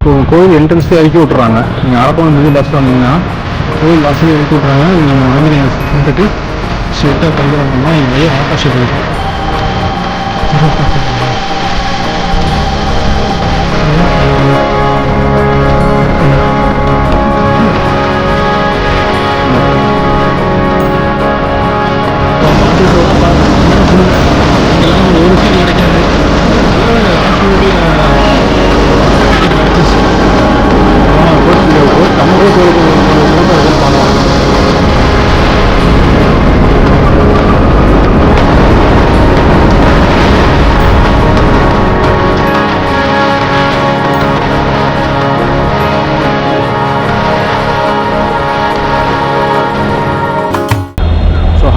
இப்போ கோயில் என்ட்ரன்ஸ்லேயே இறக்கி விட்றாங்க. நீங்கள் அரக்கோணத்துலேருந்து பஸ் வந்தீங்கன்னா கோயில் பஸ்ஸில் இறக்கி விட்றாங்க. நீங்கள் ஆஞ்சநேயர் வந்துட்டு ஸ்ட்ரெயிட்டாக கைவிடணும்னா இங்கே ஆப்போசிட் இருக்குது. ஒரு சீட் கிடைக்காது.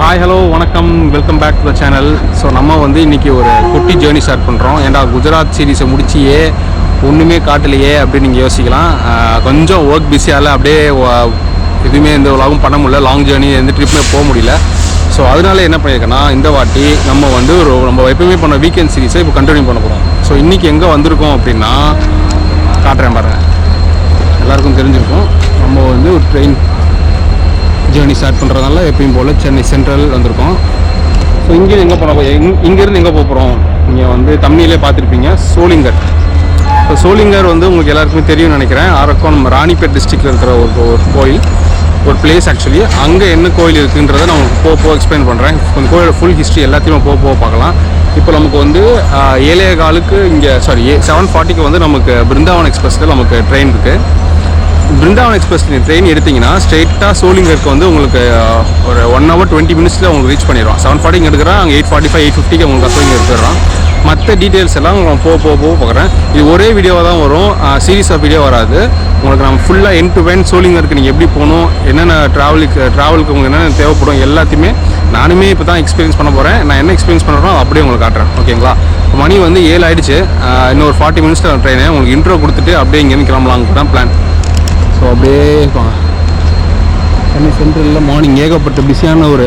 ஹாய் ஹலோ வணக்கம், welcome back to the channel. So நம்ம வந்து இன்றைக்கி ஒரு குட்டி ஜேர்னி ஸ்டார்ட் பண்ணுறோம். ஏன்டா குஜராத் சீரீஸை முடிச்சியே ஒன்றுமே காட்டலையே அப்படின்னு நீங்கள் யோசிக்கலாம். கொஞ்சம் ஒர்க் பிஸியால் அப்படியே எதுவுமே எந்த உலகம் பண்ண முடியல. லாங் ஜேர்னி எந்த ட்ரிப்புமே போக முடியல. ஸோ அதனால என்ன பண்ணியிருக்கேன்னா, இந்த வாட்டி நம்ம வந்து நம்ம எப்பவுமே பண்ண வீக்கெண்ட் சீரீஸை இப்போ கண்டினியூ பண்ண போகிறோம். ஸோ இன்றைக்கி எங்கே வந்திருக்கோம் அப்படின்னா, காட்டுறேன் பாருங்கள், எல்லாருக்கும் தெரிஞ்சிருக்கும். நம்ம வந்து ஒரு ட்ரெயின் ஜேர்னி ஸ்டார்ட் பண்ணுறதுனால எப்பயும் போல் சென்னை சென்ட்ரல் வந்திருக்கோம். ஸோ இங்கே எங்கே போன இங்கேருந்து எங்கே போகிறோம், நீங்கள் வந்து தமிழிலே பார்த்துருப்பீங்க, சோளிங்கர். ஸோ சோளிங்கர் வந்து உங்களுக்கு எல்லாருக்குமே தெரியும்னு நினைக்கிறேன். அரக்கோணம் ராணிப்பேட் டிஸ்ட்ரிக்டில் இருக்கிற ஒரு கோயில், ஒரு பிளேஸ் ஆக்சுவலி. அங்கே என்ன கோயில் இருக்குன்றதை நான் உங்களுக்கு போக எக்ஸ்பிளைன் பண்ணுறேன். கொஞ்சம் கோயிலோட ஃபுல் ஹிஸ்ட்ரி எல்லாத்தையுமே போக பார்க்கலாம். இப்போ நமக்கு வந்து 7:15 இங்கே 7:40 வந்து நமக்கு பிருந்தாவன் எக்ஸ்பிரஸில் நமக்கு ட்ரெயின் இருக்குது. பிருந்தாவன் எக்ஸ்பிரஸ் ட்ரெயின் எடுத்திங்கன்னா ஸ்ட்ரெயிட்டாக சோளிங்கருக்கு வந்து உங்களுக்கு ஒரு 1 hour 20 minutes உங்களுக்கு ரீச் பண்ணிடுவோம். 7:40 எடுக்கிறோம், அங்கே 8:45 8:50 உங்களுக்கு சோளிங்கர் எடுத்துடுறோம். மற்ற டீட்டெயில்ஸ் எல்லாம் உங்களுக்கு போக பார்க்குறேன். இது ஒரே வீடியோவாக தான் வரும், சீரீஸ் ஆஃப் வீடியோ வராது. உங்களுக்கு நம்ம ஃபுல்லாக எண்ட் டு எண்ட் சோளிங்கருக்கு நீங்கள் எப்படி போகணும், என்னென்ன ட்ராவலுக்கு உங்களுக்கு என்னென்ன தேவைப்படும் எல்லாத்தையுமே நானுமே இப்போ தான் எக்ஸ்பீரியன்ஸ் பண்ண போகிறேன். நான் என்ன எக்ஸ்பீரியன்ஸ் பண்ணுறோம் அப்படியே உங்களுக்கு காட்டுறேன். ஓகேங்களா? மணி வந்து 7 ஆகிடுச்சு. இன்னும் ஒரு 40 minutes ட்ரெயினை உங்களுக்கு இன்ட்ரோ கொடுத்துட்டு அப்படியே இங்கேருந்து கிளம்பலாங்க தான் பிளான். ஸோ அப்படியே இருப்பாங்க சென்னை சென்ட்ரலில் மார்னிங் ஏகப்பட்ட பிஸியான ஒரு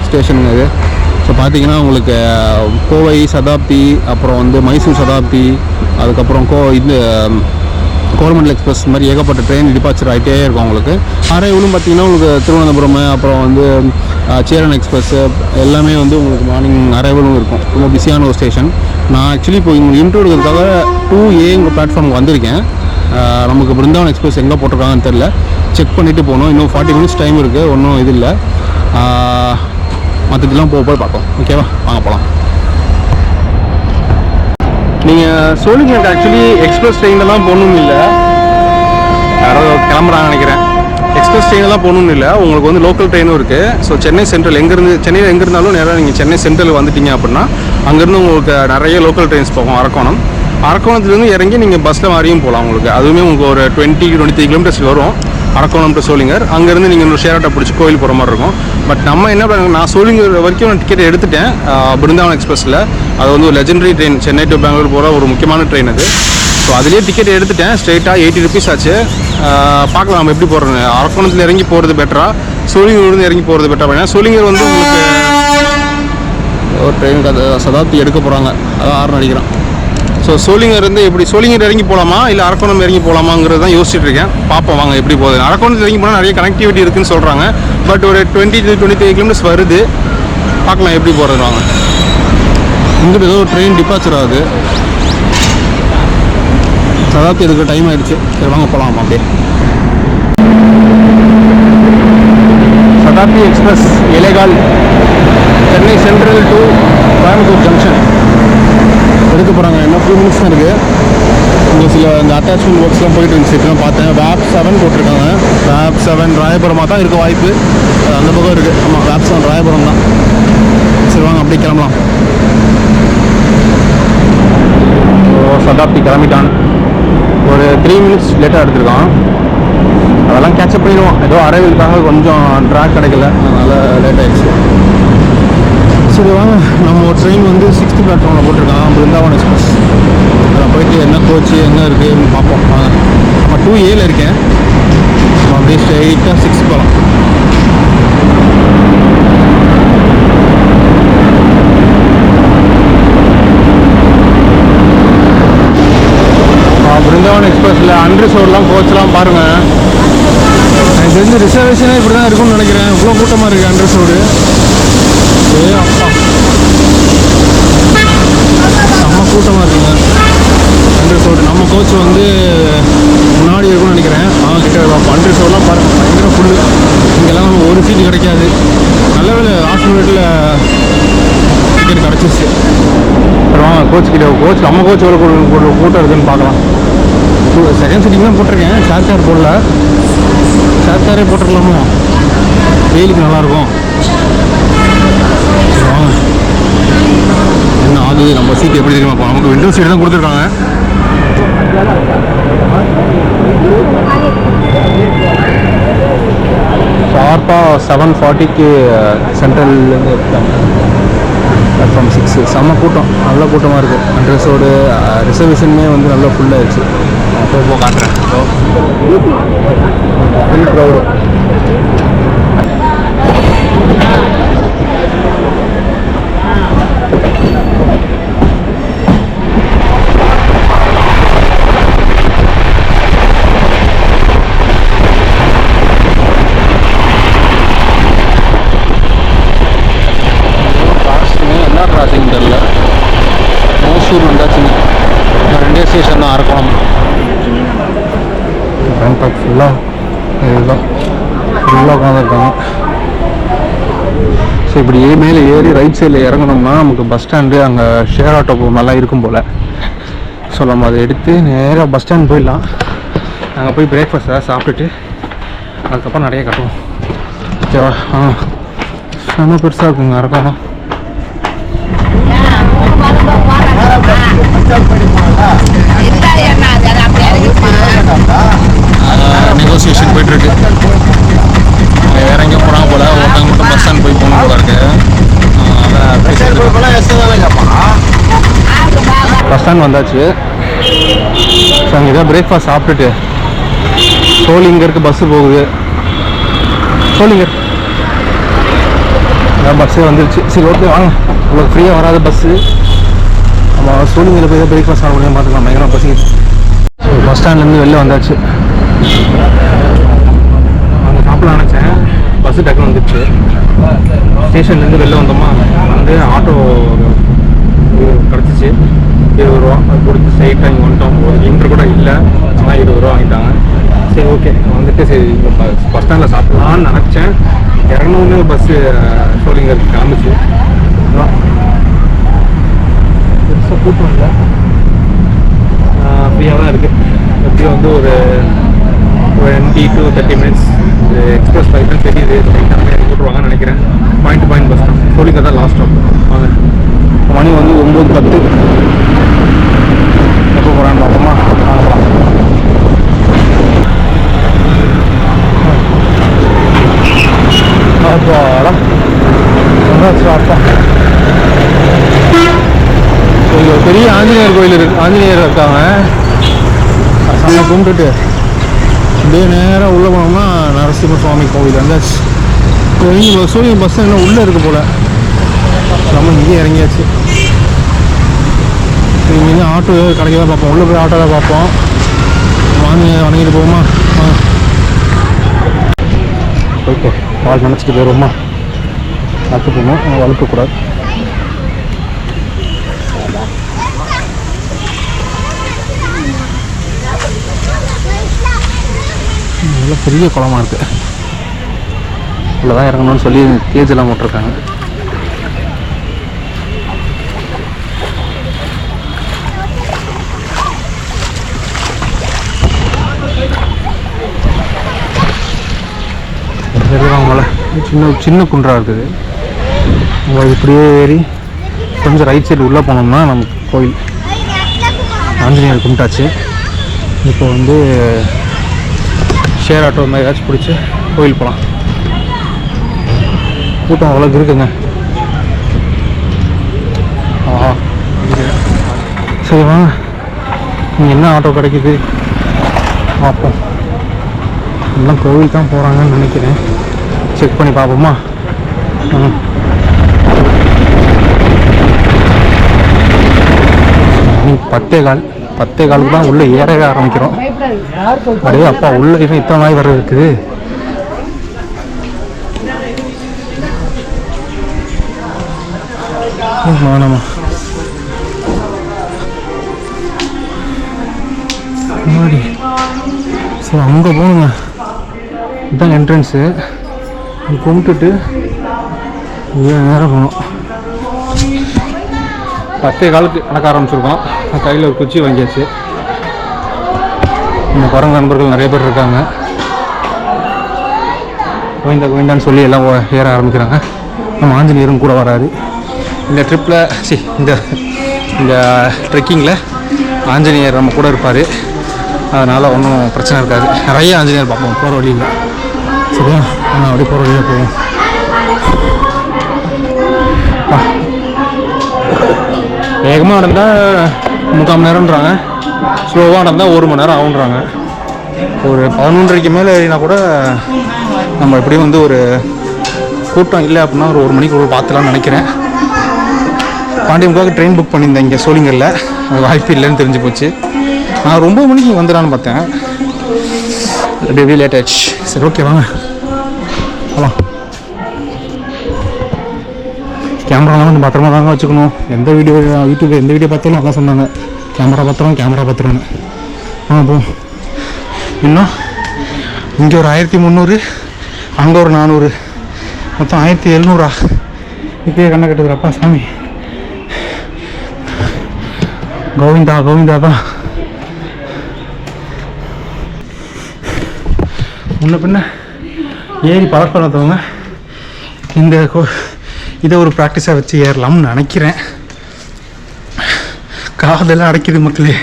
ஸ்டேஷனுங்க இது. ஸோ பார்த்தீங்கன்னா உங்களுக்கு கோவை சதாப்தி, அப்புறம் வந்து மைசூர் சதாப்தி, அதுக்கப்புறம் கோரமண்டல் எக்ஸ்பிரஸ் மாதிரி ஏகப்பட்ட ட்ரெயின் டிபார்ச்சர் ஆகிட்டே இருக்கும். உங்களுக்கு அரைவலும் பார்த்தீங்கன்னா உங்களுக்கு திருவனந்தபுரம், அப்புறம் வந்து சேரன் எக்ஸ்பிரஸ்ஸு எல்லாமே வந்து உங்களுக்கு மார்னிங் அரைவலும் இருக்கும். ரொம்ப பிஸியான ஒரு ஸ்டேஷன். நான் ஆக்சுவலி இப்போ உங்களுக்கு இன்ட்ரோ எடுக்கிறதுக்காக 2A பிளாட்ஃபார்முக்கு வந்திருக்கேன். நமக்கு பிருந்தாவன் எக்ஸ்பிரஸ் எங்கே போட்டிருக்காங்கன்னு தெரில, செக் பண்ணிவிட்டு போகணும். இன்னும் 40 minutes டைம் இருக்குது, ஒன்றும் இது இல்லை. மற்றதெல்லாம் போய் பார்ப்போம். ஓகேவா, வாங்க போகலாம். நீங்கள் சோளிங்கருக்கு ஆக்சுவலி எக்ஸ்பிரஸ் ட்ரெயின்லாம் போகணுன்னு இல்லை, யாராவது கிளம்புறாங்கன்னு நினைக்கிறேன். எக்ஸ்பிரஸ் ட்ரெயினெல்லாம் போகணுன்னு இல்லை, உங்களுக்கு வந்து லோக்கல் ட்ரெயினும் இருக்குது. ஸோ சென்னை சென்ட்ரல் சென்னையில் எங்கே இருந்தாலும் நேராக நீங்கள் சென்னை சென்ட்ரல் வந்துட்டீங்க அப்படின்னா அங்கேருந்து உங்களுக்கு நிறைய லோக்கல் ட்ரெயின்ஸ் போகும். அரக்கோணத்துலேருந்து இறங்கி நீங்கள் பஸ்ஸில் மாதிரியும் போகலாம். உங்களுக்கு அதுவுமே உங்களுக்கு ஒரு 20-23 kilometers வரும் அரக்கோணம் டு சோளிங்கர். அங்கேருந்து நீங்கள் ஒரு ஷேர் ஆட்டோ பிடிச்சி கோயில் போகிற மாதிரி இருக்கும். பட் நம்ம என்ன பண்ணுங்க, நான் சோளிங்கர் வரைக்கும் நான் டிக்கெட் எடுத்துட்டேன் பிருந்தாவன் எக்ஸ்பிரஸில். அது வந்து ஒரு legendary train, Chennai to Bangalore போகிற ஒரு முக்கியமான ட்ரெயின் அது. ஸோ அதுலேயே டிக்கெட் எடுத்துட்டேன். ஸ்ட்ரெயிட்டாக 80 rupees ஆச்சு. பார்க்கலாம் நம்ம எப்படி போகிறது. அரக்கோணத்தில் இறங்கி போகிறது பெட்டரா, சோளிங்கர்லேருந்து இறங்கி போகிறது பெட்டரா? அப்படின்னா சோளிங்கர் வந்து உங்களுக்கு ஒரு ட்ரெயின் சதாப்தி எடுக்க போகிறாங்க, அதான் 6 அடிக்கிறான். ஸோ சோளிங்கர் இருந்து எப்படி சோளிங்கர் இறங்கி போகலாமா இல்லை அரக்கோணம் இறங்கி போகலாமாங்கிறது தான் யோசிச்சுட்டு இருக்கேன். பார்ப்போம் வாங்க எப்படி போகுது. அரக்கோணத்தில் இறங்கி போனால் நிறைய கனெக்டிவிட்டி இருக்குதுன்னு சொல்கிறாங்க. பட் ஒரு 20-23 kilometers வருது. பார்க்கலாம் எப்படி போகிறது. வாங்க. இங்கிட்ட ஏதோ ஒரு ட்ரெயின் டிபார்ச்சர் ஆகுது. சதாப்தி எடுக்கிற டைம் ஆகிடுச்சு. சரி வாங்க போகலாம் அப்படியே. Shatabdi express 7:15 Chennai central to Coimbatore junction எடுக்க போகிறாங்க. என்ன 2 minutes தான் இருக்குது. இங்கே சில இந்த அட்டாச்மெண்ட் ஒர்க்ஸ்லாம் போயிட்டு இருந்துச்சு. இப்போலாம் பார்த்தேன் WAP 7 போட்டிருக்காங்க. WAP 7 ராயபுரமாக தான் இருக்க வாய்ப்பு. அது அந்த பக்கம் இருக்குது. ஆமாம், WAP 7 ராயபுரம் தான். சரி வாங்க அப்படியே கிளம்பலாம். சதாப்தி கிளம்பிட்டான். ஒரு 3 minutes லேட்டாக எடுத்துருக்கான். அதெல்லாம் கேட்சப் பண்ணிடுவோம். ஏதோ அரைவலுக்காக கொஞ்சம் ட்ராக் கிடைக்கல, அதனால் லேட் ஆகிடுச்சு. சரி வாங்க, நம்ம ஒரு ட்ரெயின் வந்து 6th பிளாட்ஃபார்மில் போட்டிருக்கான், பிருந்தாவன் எக்ஸ்பிரஸ். அதில் போயிட்டு என்ன கோச்சு என்ன இருக்குதுன்னு பார்ப்போம். வாங்க. நான் 2Aல இருக்கேன். அப்படியே ஸ்ட்ரெயிட்டாக 6 போகலாம். பிருந்தாவன் எக்ஸ்பிரஸில் அன்ரிசர்வ்லாம் கோச்செலாம் பாருங்கள். எனக்கு தெரிஞ்சு ரிசர்வேஷனே இப்படி தான் இருக்கும்னு நினைக்கிறேன். இவ்வளோ கூட்டமாக இருக்குது அன்ரிசர்வ்டு. அப்பா செம்ம கூட்டமாக இருக்குங்க அன்ரிசர்வ்டு. நம்ம கோச் வந்து முன்னாடி இருக்கும்னு நினைக்கிறேன். கிட்ட பார்ப்போம். அன்ரிசர்வ்லாம் பாருங்கள் பயங்கர ஃபுல்லு. இங்கெல்லாம் ஒரு சீட்டு கிடைக்காது. நல்ல வேலை லாஸ்ட் மினிட்ல டிக்கெட் கிடச்சிச்சு. வாங்க கோச் கிட்ட. கோச் நம்ம கோச் எவ்வளோ கூட்டம் இருக்குதுன்னு பார்க்கலாம். செகண்ட் சீட்டிங் தான் போட்டிருக்கேன். ஷேர் கார் போடல. ஷேர் காரே போட்டிருக்கலாமோ, வெயிலுக்கு நல்லாயிருக்கும். வாங்க என்ன ஆகுது. நம்ம சீட் எப்படி தெரியுமா? நமக்கு விண்டோ சீட் தான் கொடுத்துருக்காங்க. ஷார்ப்பாக 7:40க்கு சென்ட்ரல்லேருந்து எடுத்தாங்க. பிளாட்ஃபார்ம் 6 செம்ம கூட்டம். நல்ல கூட்டமாக இருக்குது. அட்ரஸோடு ரிசர்வேஷனுமே வந்து நல்லா ஃபுல்லாகிடுச்சு. போக காட்டுறேன். Full crowd. ஸ்டேஷன் தான் அரக்கோணம். பேங்காக் ஃபுல்லாக இதுதான் ஃபுல்லாக உட்காந்துருக்காங்க. ஸோ இப்படி மேலே ஏறி ரைட் சைடில் இறங்கணும்னா நமக்கு பஸ் ஸ்டாண்டு அங்கே ஷேர் ஆட்டோ போகலாம் இருக்கும் போல். ஸோ நம்ம அதை எடுத்து நேராக பஸ் ஸ்டாண்ட் போயிடலாம். அங்கே போய் பிரேக்ஃபாஸ்ட் ஏதாவது சாப்பிட்டுட்டு அதுக்கப்புறம் நிறைய கட்டுவோம். ஓகேவா? செம்ம பெருசாக இருக்குங்க அரக்கோணம். நெகோசியேஷன் போயிட்டுருக்கு. வேற எங்கேயும் போனால் போல் ஒருத்தங்க மட்டும் பஸ் ஸ்டாண்ட் போய் போகணும் போல இருக்கு. பஸ் ஸ்டாண்ட் வந்தாச்சு. ஸோ அங்கே ஏதாவது பிரேக்ஃபாஸ்ட் சாப்பிட்டுட்டு சோளிங்கருக்கு பஸ்ஸு போகுது. சோளிங்கர் பஸ்ஸே வந்துருச்சு. சரி ஓகே வாங்க. உங்களுக்கு ஃப்ரீயாக வராது பஸ்ஸு. நம்ம சோளிங்கரில் போய் தான் பிரேக்ஃபாஸ்ட் சாப்பிட பார்த்துக்கலாம். பயங்கரமாக பசி. பஸ் ஸ்டாண்ட்லேருந்து வெளில வந்தாச்சு. அங்கே சாப்பிட நினச்சேன். பஸ்ஸு டக்குன்னு வந்துடுச்சு. ஸ்டேஷன்லேருந்து வெளில வந்தோமா, வந்து ஆட்டோ கிடச்சிச்சு. 20 ரூபா கொடுத்து ஸ்ட்ரைட்டாக இங்கே வந்துட்டோம். ஒரு கிலோமீட்டர் கூட இல்லை, ஆனால் 20 ரூபா வாங்கிட்டாங்க. சரி ஓகே வந்துட்டு சரி பஸ் ஸ்டாண்டில் சாப்பிட்லான்னு நினச்சேன். இறங்கணுன்னு பஸ்ஸு சோளிங்கருக்கு கிளம்பிச்சு. பெருசாக கூட்டம் இல்லை, ஃப்ரீயாக தான் இருக்குது. எப்படியும் வந்து ஒரு 20 to 30 minutes எக்ஸ்பிரஸ் ஃப்ளைட் தான் தெரியுது. ஸ்ட்ரைட்டாக கூட்டுருவாங்கன்னு நினைக்கிறேன். பாயிண்ட் டு பாயிண்ட் பஸ் தான். சோளிங்கர் தான் லாஸ்ட் ஸ்டாப். வாங்க. மணி வந்து 9:10. எப்போ போகிறான்னு பார்ப்போமா? அப்பாடா அப்பா. இங்கே ஒரு பெரிய ஆஞ்சநேயர் கோயில் இருக்கு. ஆஞ்சநேயர் இருக்காங்க. சாமி கும்பிட்டுட்டு அப்படியே நேராக உள்ளே போனோம்னா நரசிம்ம சுவாமி கோவில் வந்தாச்சு. சூரியன் பஸ் இன்னும் உள்ளே இருக்குது போல். நம்ம இங்கேயே இறங்கியாச்சு. இங்கேருந்து ஆட்டோ கிடைக்க தான் பார்ப்போம். உள்ளே போய் ஆட்டோ தான் பார்ப்போம். வணங்கிட்டு போவோமா? ஓகே பால் நினச்சிட்டு போயிடுவோமா? நட்டு போகணும், வளர்க்கக்கூடாது. நல்ல பெரிய குளமாக இருக்குது. உள்ளே தான் இறங்கணும்னு சொல்லி கேஜெல்லாம் போட்டிருக்காங்க. மலை சின்ன குன்றா இருக்குது. இப்படியே ஏறி கொஞ்சம் ரைட் சைடு உள்ளே போனோம்னா நமக்கு கோயில் ஆஞ்சநேயர் கும்பிட்டாச்சு. இப்போ வந்து ஷேர் ஆட்டோ மாதிரி ஏதாச்சும் பிடிச்சி கோயில் போகலாம். கூட்டம் அவ்வளோக்கு இருக்குங்க. சரி வாங்க, இங்கே என்ன ஆட்டோ கிடைக்குது பார்ப்போம். எல்லாம் கோவில் தான் போகிறாங்கன்னு நினைக்கிறேன். செக் பண்ணி பார்ப்போமா? மணி 10:15. 10:15 தான் உள்ளே ஏறவே ஆரம்பிக்கிறோம். அப்படியே அப்பா உள்ளே இன்னும் இத்தனை நாய் வர இருக்குது. வேணாமா முன்னாடி. ஸோ அங்கே போகணுங்க. இதுதான் என்ட்ரன்ஸு. கும்பிட்டுட்டு நேரம் போகணும். 10:15 நடக்க ஆரம்பிச்சிருக்கோம். கையில் ஒரு குச்சி வாங்கியாச்சு. இந்த குரங்கு நண்பர்கள் நிறைய பேர் இருக்காங்க. கோவிந்தான்னு சொல்லி எல்லாம் ஏற ஆரம்பிக்கிறாங்க. நம்ம ஆஞ்சநேயரும் கூட வராது இந்த ட்ரிப்பில். இந்த ட்ரெக்கிங்கில் ஆஞ்சநேயர் நம்ம கூட இருப்பார். அதனால் ஒன்றும் பிரச்சனை இருக்காது. நிறைய ஆஞ்சநேயர் பார்ப்போம் போகிற வழியில். சரியா? ஆனால் அப்படியே போகிற வழியில் போவோம். வேகமாக நடந்தால் 3/4 மணி நேரம்ன்றாங்க. ஸ்லோவாக நடந்தால் 1 மணி நேரம் ஆகுன்றாங்க. ஒரு 11:30க்கு மேலே ஏறினா கூட நம்ம எப்படியும் ஒரு கூட்டம் இல்லை அப்படின்னா ஒரு மணிக்கு பார்த்துலான்னு நினைக்கிறேன். பாண்டியமுக்காக ட்ரெயின் புக் பண்ணியிருந்தேன் இங்கே சோளிங்கரில். அது வாய்ப்பு இல்லைன்னு தெரிஞ்சு போச்சு. நான் 9 மணிக்கு வந்துடான்னு பார்த்தேன். அப்படியே லேட் ஆயிடுச்சு. சரி, ஓகே வாங்க போகலாம். கேமராலாம் கொஞ்சம் பத்திரமா தாங்க வச்சுக்கணும். எந்த வீடியோ யூடியூப்பில் எந்த வீடியோ பார்த்தாலும் அதான் சொன்னாங்க, கேமரா பத்திரம்னு. போ இன்னும் இங்கே ஒரு 1300, அங்கே ஒரு 400, மொத்தம் 1700. இப்போயே கண்ணை கட்டுதுறப்பா சாமி. கோவிந்தா தான். முன்ன பின்ன ஏறி பழக்காதவங்க இதை ஒரு ப்ராக்டிஸாக வச்சு ஏறலாம்னு நினைக்கிறேன். காதெல்லாம் அடைக்குது மக்களே.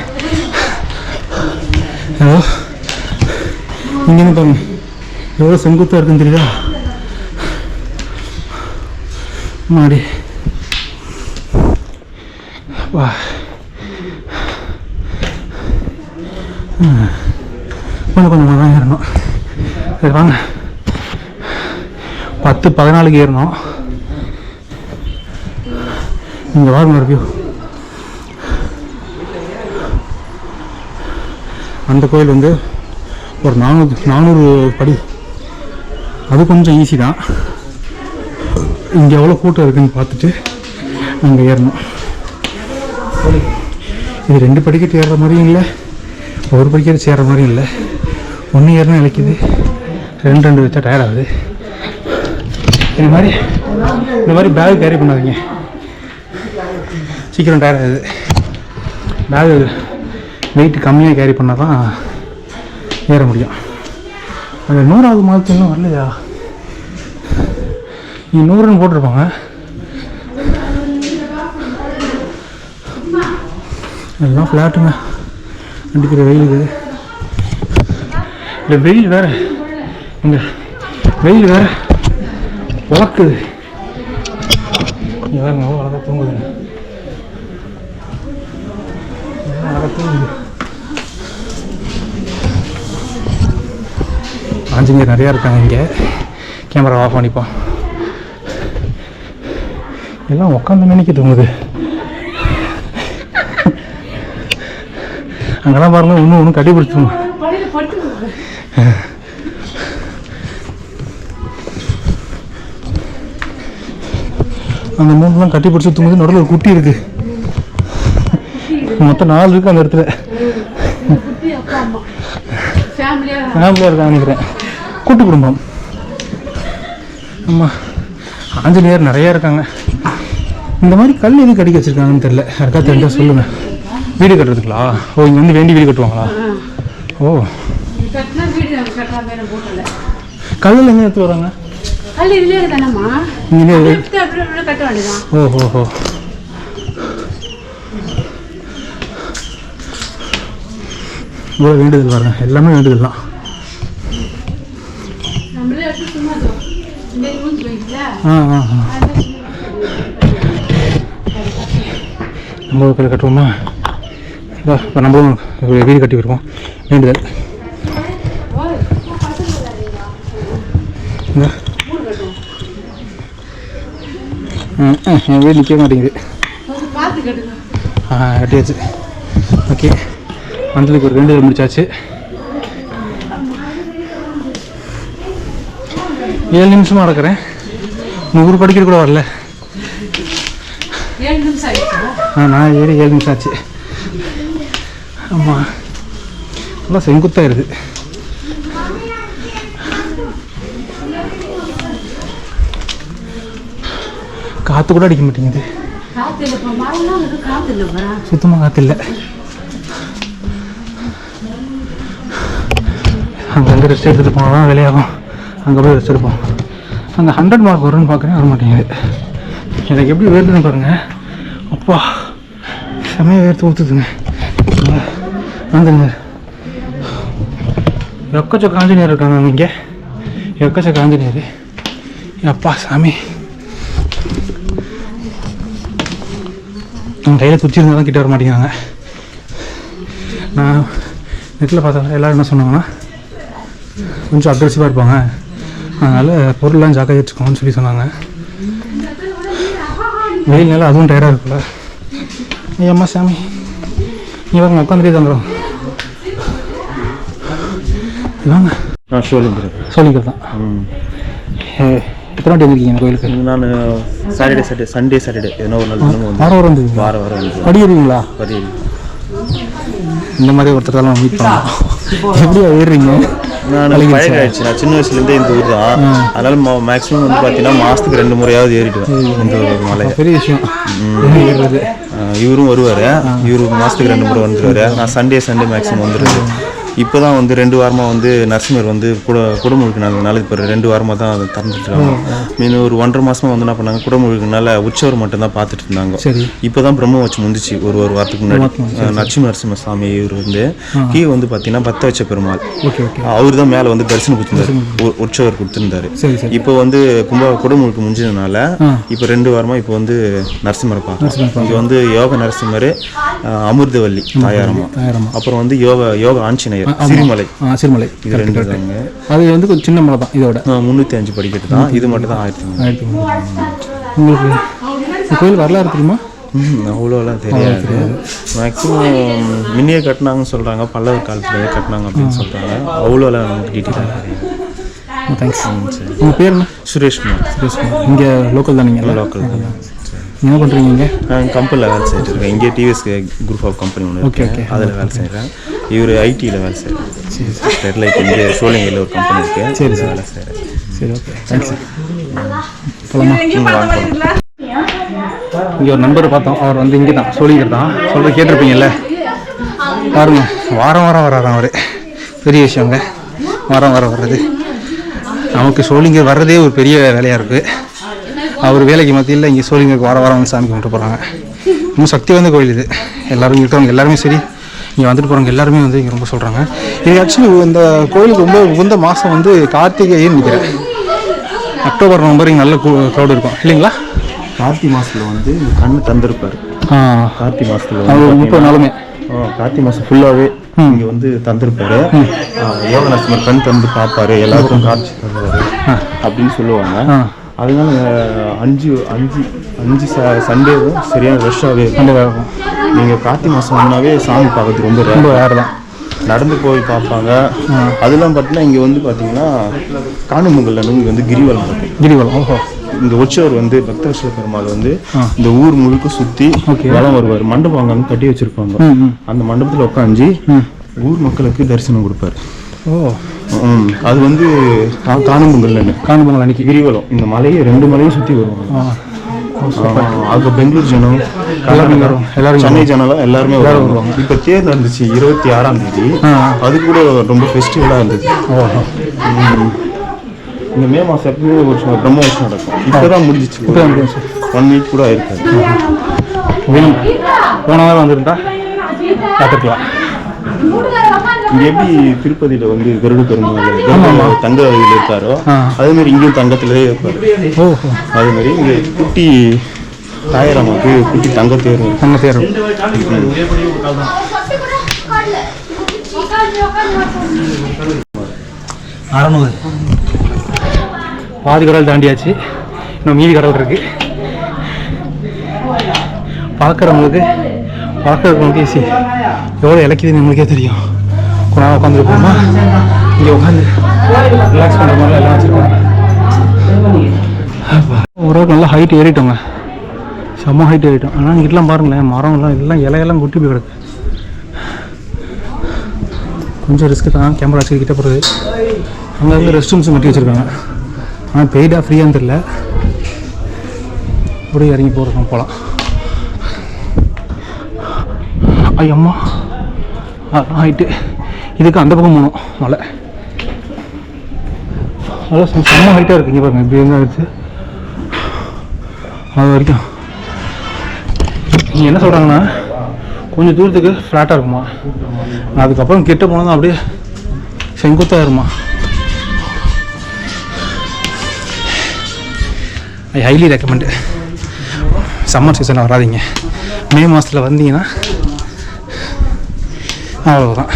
இங்கேன்னு பாருங்க எவ்வளோ செங்குத்தாக இருக்குன்னு தெரியுதா மாடி. வா கொஞ்சமாக தான் ஏறணும். சரி வாங்க. 10-14க்கு ஏறணும். இங்கே வாங்க ஒரு வியூ. அந்த கோயில் ஒரு 400 படி. அது கொஞ்சம் ஈஸி தான். இங்கே எவ்வளோ கூட்டம் இருக்குதுன்னு பார்த்துட்டு அங்கே ஏறணும். இது 2 படிக்கட்டு ஏறுற மாதிரியும் இல்லை, ஒரு படிக்கட்டு சேர்ற மாதிரியும் இல்லை. 1 ஏறினா இழைக்குது, 2 வச்சா டயர்ட் ஆகுது. இந்த மாதிரி பேக் கேரி பண்ணாதீங்க, சீக்கிரம் டயர்ட் ஆகுது. பேகு வெயிட் கம்மியாக கேரி பண்ணால் தான் ஏற முடியும். அந்த 100வது மாதத்து இன்னும் வரலையா? நீ 100ன்னு போட்டிருப்பாங்க. எல்லாம் ஃப்ளாட்டுங்க. அடிக்கிற வெயிலுக்கு இந்த வெயில் வேறு, இங்கே வெயில் வேறு உழக்குது. வேறுங்க அழகாக தூங்குதுங்க, அழகாக தூங்குது. ஆஞ்சநேயர் நிறையா இருக்காங்க இங்கே. கேமரா ஆஃப் பண்ணிப்போம். எல்லாம் உட்காந்து நினைக்க தூங்குது. அங்கெல்லாம் பாருங்க, ஒன்றும் கட்டி பிடிச்சிருங்க. அந்த 3 கட்டி பிடிச்சி தூங்குது. நடுவில் ஒரு குட்டி இருக்கு. மொத்தம் 4 இருக்கு அந்த இடத்துல. ஃபேமிலியாக இருக்காங்க நினைக்கிறேன், கூட்டு குடும்பம். ஆமாம், ஆஞ்சநேயர் நிறையா இருக்காங்க. இந்த மாதிரி கல் எதுக்கு கடிக்க வச்சுருக்காங்கன்னு தெரியல. யாருக்கா தெரிஞ்சா சொல்லுங்கள். வீடு கட்டுறதுங்களா? ஓ, இங்கே வேண்டி வீடு கட்டுவாங்களா? ஓ, கல்லில் எங்கே எடுத்து வராங்க? ஓஹோ, இவ்வளோ வேண்டுதல் பாருங்க, எல்லாமே வேண்டுதல் தான். நம்ம கல் கட்டுவோமா? இப்போ நம்மளும் வீடு கட்டி வருவோம். வேண்டுதல் என் வீடு நிற்க மாட்டேங்குது. கட்டியாச்சு. ஓகே, வந்ததுக்கு ஒரு 2 முடிச்சாச்சு. 7 நிமிஷமாக நடக்கிறேன். 100 படிக்கிற கூட வரல. நான் 7 நிமிஷம் ஆச்சு. ஆமாம், நல்லா செங்குத்தாக இருக்குது. காற்று கூட அடிக்க மாட்டேங்குது. சுத்தமாக காற்று இல்லை. அங்கங்கே ரெஸ்ட் எடுத்துகிட்டு போனால் தான் வேலையாகும். அங்கே போய் ரெஸ்ட் எடுப்போம். அங்கே 100 மார்க் வரும்னு பார்க்குறேன், வர மாட்டேங்குது. எனக்கு எப்படி வேர்த்துன்னு பாருங்கள். அப்பா செமையாக வேர்த்து ஊற்றுதுங்க. வந்துங்க எக்கச்சக்க ஆஞ்சநேயர் இருக்காங்க இங்கே. எக்கச்சக்க ஆஞ்சநேயர். அப்பா சாமி, என் கையில் துச்சி இருந்தால் தான் கிட்ட வர மாட்டேங்கிறாங்க. நான் நெட்டில் பார்த்தா எல்லோரும் என்ன சொன்னாங்கன்னா, கொஞ்சம் அக்ரெசிவாக இருப்பாங்க, அதனால் பொருள்லாம் ஜாக்கிரதை வச்சுக்கோன்னு சொல்லி சொன்னாங்க. வெயில்னால அதுவும் டயர்டாக இருக்குல்ல. ஐயம்மா சாமி, நீ வாங்க உட்காந்துட்டே தங்குறோம். வாங்க. சோழிங்கர் தான். எத்தனை வாட்டி வந்துருக்கீங்க இந்த கோயிலுக்கு? நான் சண்டே சாட்டர்டே ஏன்னா ஒரு நாள் வாரம் வந்து படிக்கிறீங்களா? இந்த மாதிரி ஒருத்தரெல்லாம் மீட் பண்ணலாம். எப்படியா ஏறுறீங்க? நான் பழக ஆயிடுச்சு. நான் சின்ன வயசுலேருந்தே இந்த ஊர் தான். அதனால மேக்ஸிமம் வந்து பார்த்தீங்கன்னா மாதத்துக்கு 2 முறையாவது ஏறிடுவேன் இந்த மலை. பெரிய விஷயம். இவரும் வருவார். இவரு மாதத்துக்கு 2 முறை வந்துடுவார். நான் சண்டே மேக்ஸிமம் வந்துடுது. இப்போ தான் வந்து 2 வாரமாக வந்து நரசிம்மர் வந்து குடமுழுக்குனால இப்போ 2 வாரமாக தான் அதை திறந்துட்டுருக்காங்க. மீன் ஒரு 1.5 மாதமாக வந்து என்ன பண்ணாங்க, குடமுழுக்குனால உற்சவர் மட்டும் தான் பார்த்துட்டு இருந்தாங்க. இப்போ தான் பிரம்ம வச்சு முடிஞ்சிச்சு ஒரு வாரத்துக்கு முன்னாடி. நரசிம்ம சாமி இவர் வந்து கீழே வந்து பார்த்தீங்கன்னா பத்த வச்ச பெருமாள். அவர் தான் மேலே வந்து தரிசனம் கொடுத்துருந்தாரு, உற்சவர் கொடுத்துருந்தாரு. இப்போ வந்து குடமுழுக்கு முடிஞ்சதுனால இப்போ 2 வாரமாக இப்போ வந்து நரசிம்மரை பார்க்கலாம். இங்கே வந்து யோக நரசிம்மர், அமிர்தவல்லி தாயாரம்மா, அப்புறம் வந்து யோக ஆஞ்சநேயர் சிறுமலை. இது 2 தாங்க. அது வந்து கொஞ்சம் சின்ன மலை தான். இதோட 305 படிக்கட்டு தான். இது மட்டும் தான் 1000. உங்களுக்கு கோயில் வரலாறு தெரியுமா? அவ்வளோலாம் தெரியாது. மேக்ஸிமம் முன்னையே கட்டினாங்கன்னு சொல்கிறாங்க, பல்லவர் காலத்துலேயே கட்டினாங்க அப்படின்னு சொல்கிறாங்க. அவ்வளோலாம் நமக்கு டீட்டெயிலாக தெரியும். தேங்க்ஸ். உங்கள் பேர் என்ன? சுரேஷ்குமார். இங்கே லோக்கல் தான்? நீங்கள் லோக்கல் தான். என்ன பண்ணுறீங்க இங்கே? நான் கம்பெனியில் வேலை செய்கிறேன். இங்கே டிவிஎஸ் குரூப் ஆஃப் கம்பெனி ஒன்று இருக்குது, அதில் வேலை செய்கிறேன். இவர் ஐடியில் வேலை செய்கிறேன். ஸ்டெர்லைட் இங்கே சோழிங்கரில் ஒரு கம்பெனி இருக்குது. சரி, வேலை செய்கிறேன். சரி, ஓகே, தேங்க்ஸ். இங்கே ஒரு நண்பரை பார்த்தோம். அவர் வந்து இங்கே தான், சோழிங்கர் தான். சொல்கிறது கேட்டிருப்பீங்கல்ல, பாருங்க, வாரம் வராதான் அவர். பெரிய விஷயங்க, வாரம் வர்றது. நமக்கு சோழிங்கர் வர்றதே ஒரு பெரிய வேலையாக இருக்குது. அவர் வேலைக்கு மத்தியில் இங்கே சோழிங்கருக்கு வாரம் வந்து சாமி கும்பிட்டு போகிறாங்க. ரொம்ப சக்தி வாய்ந்த கோயில் இது. எல்லோரும் இருக்கிறவங்க எல்லாருமே சரி, இங்கே வந்துட்டு போகிறவங்க எல்லாருமே வந்து இங்கே ரொம்ப சொல்கிறாங்க. இது ஆக்சுவலி இந்த கோயிலுக்கு ரொம்ப உகந்த மாதம் வந்து கார்த்திகைன்னு நிற்கிறேன். அக்டோபர், நவம்பர் இங்கே நல்ல க்ரௌடு இருக்கும் இல்லைங்களா? கார்த்திகை மாதத்தில் வந்து கண்ணு தந்திருப்பார். கார்த்திகை மாதத்தில் 30 நாளுமே கார்த்திகை மாதம் ஃபுல்லாகவே இங்கே வந்து தந்திருப்பாரு. யோக நரசிம்மர் கண் தந்து பார்ப்பாரு, எல்லாருக்கும் காட்சி தருவார் அப்படின்னு சொல்லுவாங்க. அதனால 5 சண்டேவும் சரியான ரஷ்ஷாகவே இருக்கும். நீங்கள் கார்த்திகை மாதம் ஒன்றாவே சாமி பார்க்கறதுக்கு ரொம்ப ரேர் தான். நடந்து போய் பார்ப்பாங்க. அதெல்லாம் பார்த்தீங்கன்னா இங்கே வந்து பார்த்தீங்கன்னா காணுமங்கல்ல இங்கே வந்து கிரிவலம் இருக்கும். இங்கே உற்சவர் வந்து பக்தேஸ்வர பெருமாள் வந்து இந்த ஊர் முழுக்க சுற்றி வலம் வருவார். மண்டபம் அங்கே கட்டி வச்சிருப்பாங்க. அந்த மண்டபத்தில் உட்காந்து ஊர் மக்களுக்கு தரிசனம் கொடுப்பாரு. அது வந்து காணுமங்கல் அன்னைக்கு கிரிவலம். இந்த மலையை 2 மலையும் சுற்றி வருவாங்க. அது பெங்களூர் ஜனம், எல்லாரும் சென்னை ஜனம் எல்லாருமே வருவாங்க. இப்போ தேர் நடந்துச்சு 26ஆம் தேதி. அது கூட ரொம்ப ஃபெஸ்டிவலாக இருந்தது. இந்த மே மாதம் எப்பவுமே ஒரு பிரம்ம வருஷம் நடக்கும். இப்போ தான் முடிஞ்சிச்சு. 1 வீக் கூட ஆயிருக்காது. போன வாரம் வந்திருந்தா பார்த்துக்கலாம். இங்கே எப்படி திருப்பதியில் வந்து கருட பெருமாள் தங்க வகையில் இருக்காரோ அதேமாதிரி இங்கேயும் தங்கத்திலே இருப்பார். அதேமாதிரி இங்கே குட்டி தாயாரம்மாவுக்கு குட்டி தங்கத்தேர். பாதி கடல் தாண்டியாச்சு. இன்னும் மீதி கடல் இருக்கு. பார்க்குறவங்களுக்கு ஈஸி. எவ்வளோ இலக்கியது நம்மளுக்கே தெரியும். கொஞ்ச நேரம் உட்காந்துருப்போமா, இங்கே உட்காந்து ரிலாக்ஸ் பண்ணுற மாதிரிலாம் எல்லாம் வச்சுருக்காங்க. ஓரளவுக்கு நல்லா ஹைட் ஏறிட்டோங்க, செம்ம ஹைட் ஏறிட்டோம். ஆனால் இங்கிட்டலாம் பாருங்களேன், மரம்லாம் எல்லாம் இலையெல்லாம் குட்டி போய் கிடக்கு. கொஞ்சம் ரிஸ்க்கு தான் கேமரா வச்சுக்கிட்ட போகிறது. அங்கே ரெஸ்ட் ரூம்ஸும் கட்டி வச்சுருக்காங்க. ஆனால் பெய்டாக ஃப்ரீயான்னு தெரியல. அப்படியே இறங்கி போகிறோம் போகலாம். ஐயம்மா ஹைட்டு. இதுக்கு அந்த பக்கம் போகணும் மலை. அதான் செம்ம ஹைட்டாக இருக்குது. இங்கே பாருங்கள் இப்படி எங்கே இருக்குது அது வரைக்கும். நீங்கள் என்ன சொல்கிறாங்கன்னா கொஞ்சம் தூரத்துக்கு ஃப்ளாட்டாக இருக்குமா, அதுக்கப்புறம் கிட்ட போனதும் அப்படியே செங்குத்தாக இருக்குமா. ஐ ஹைலி ரெக்கமெண்டு. சம்மர் சீசனில் வராதிங்க, மே மாதத்தில் வந்தீங்கன்னா அவ்வளோதான்.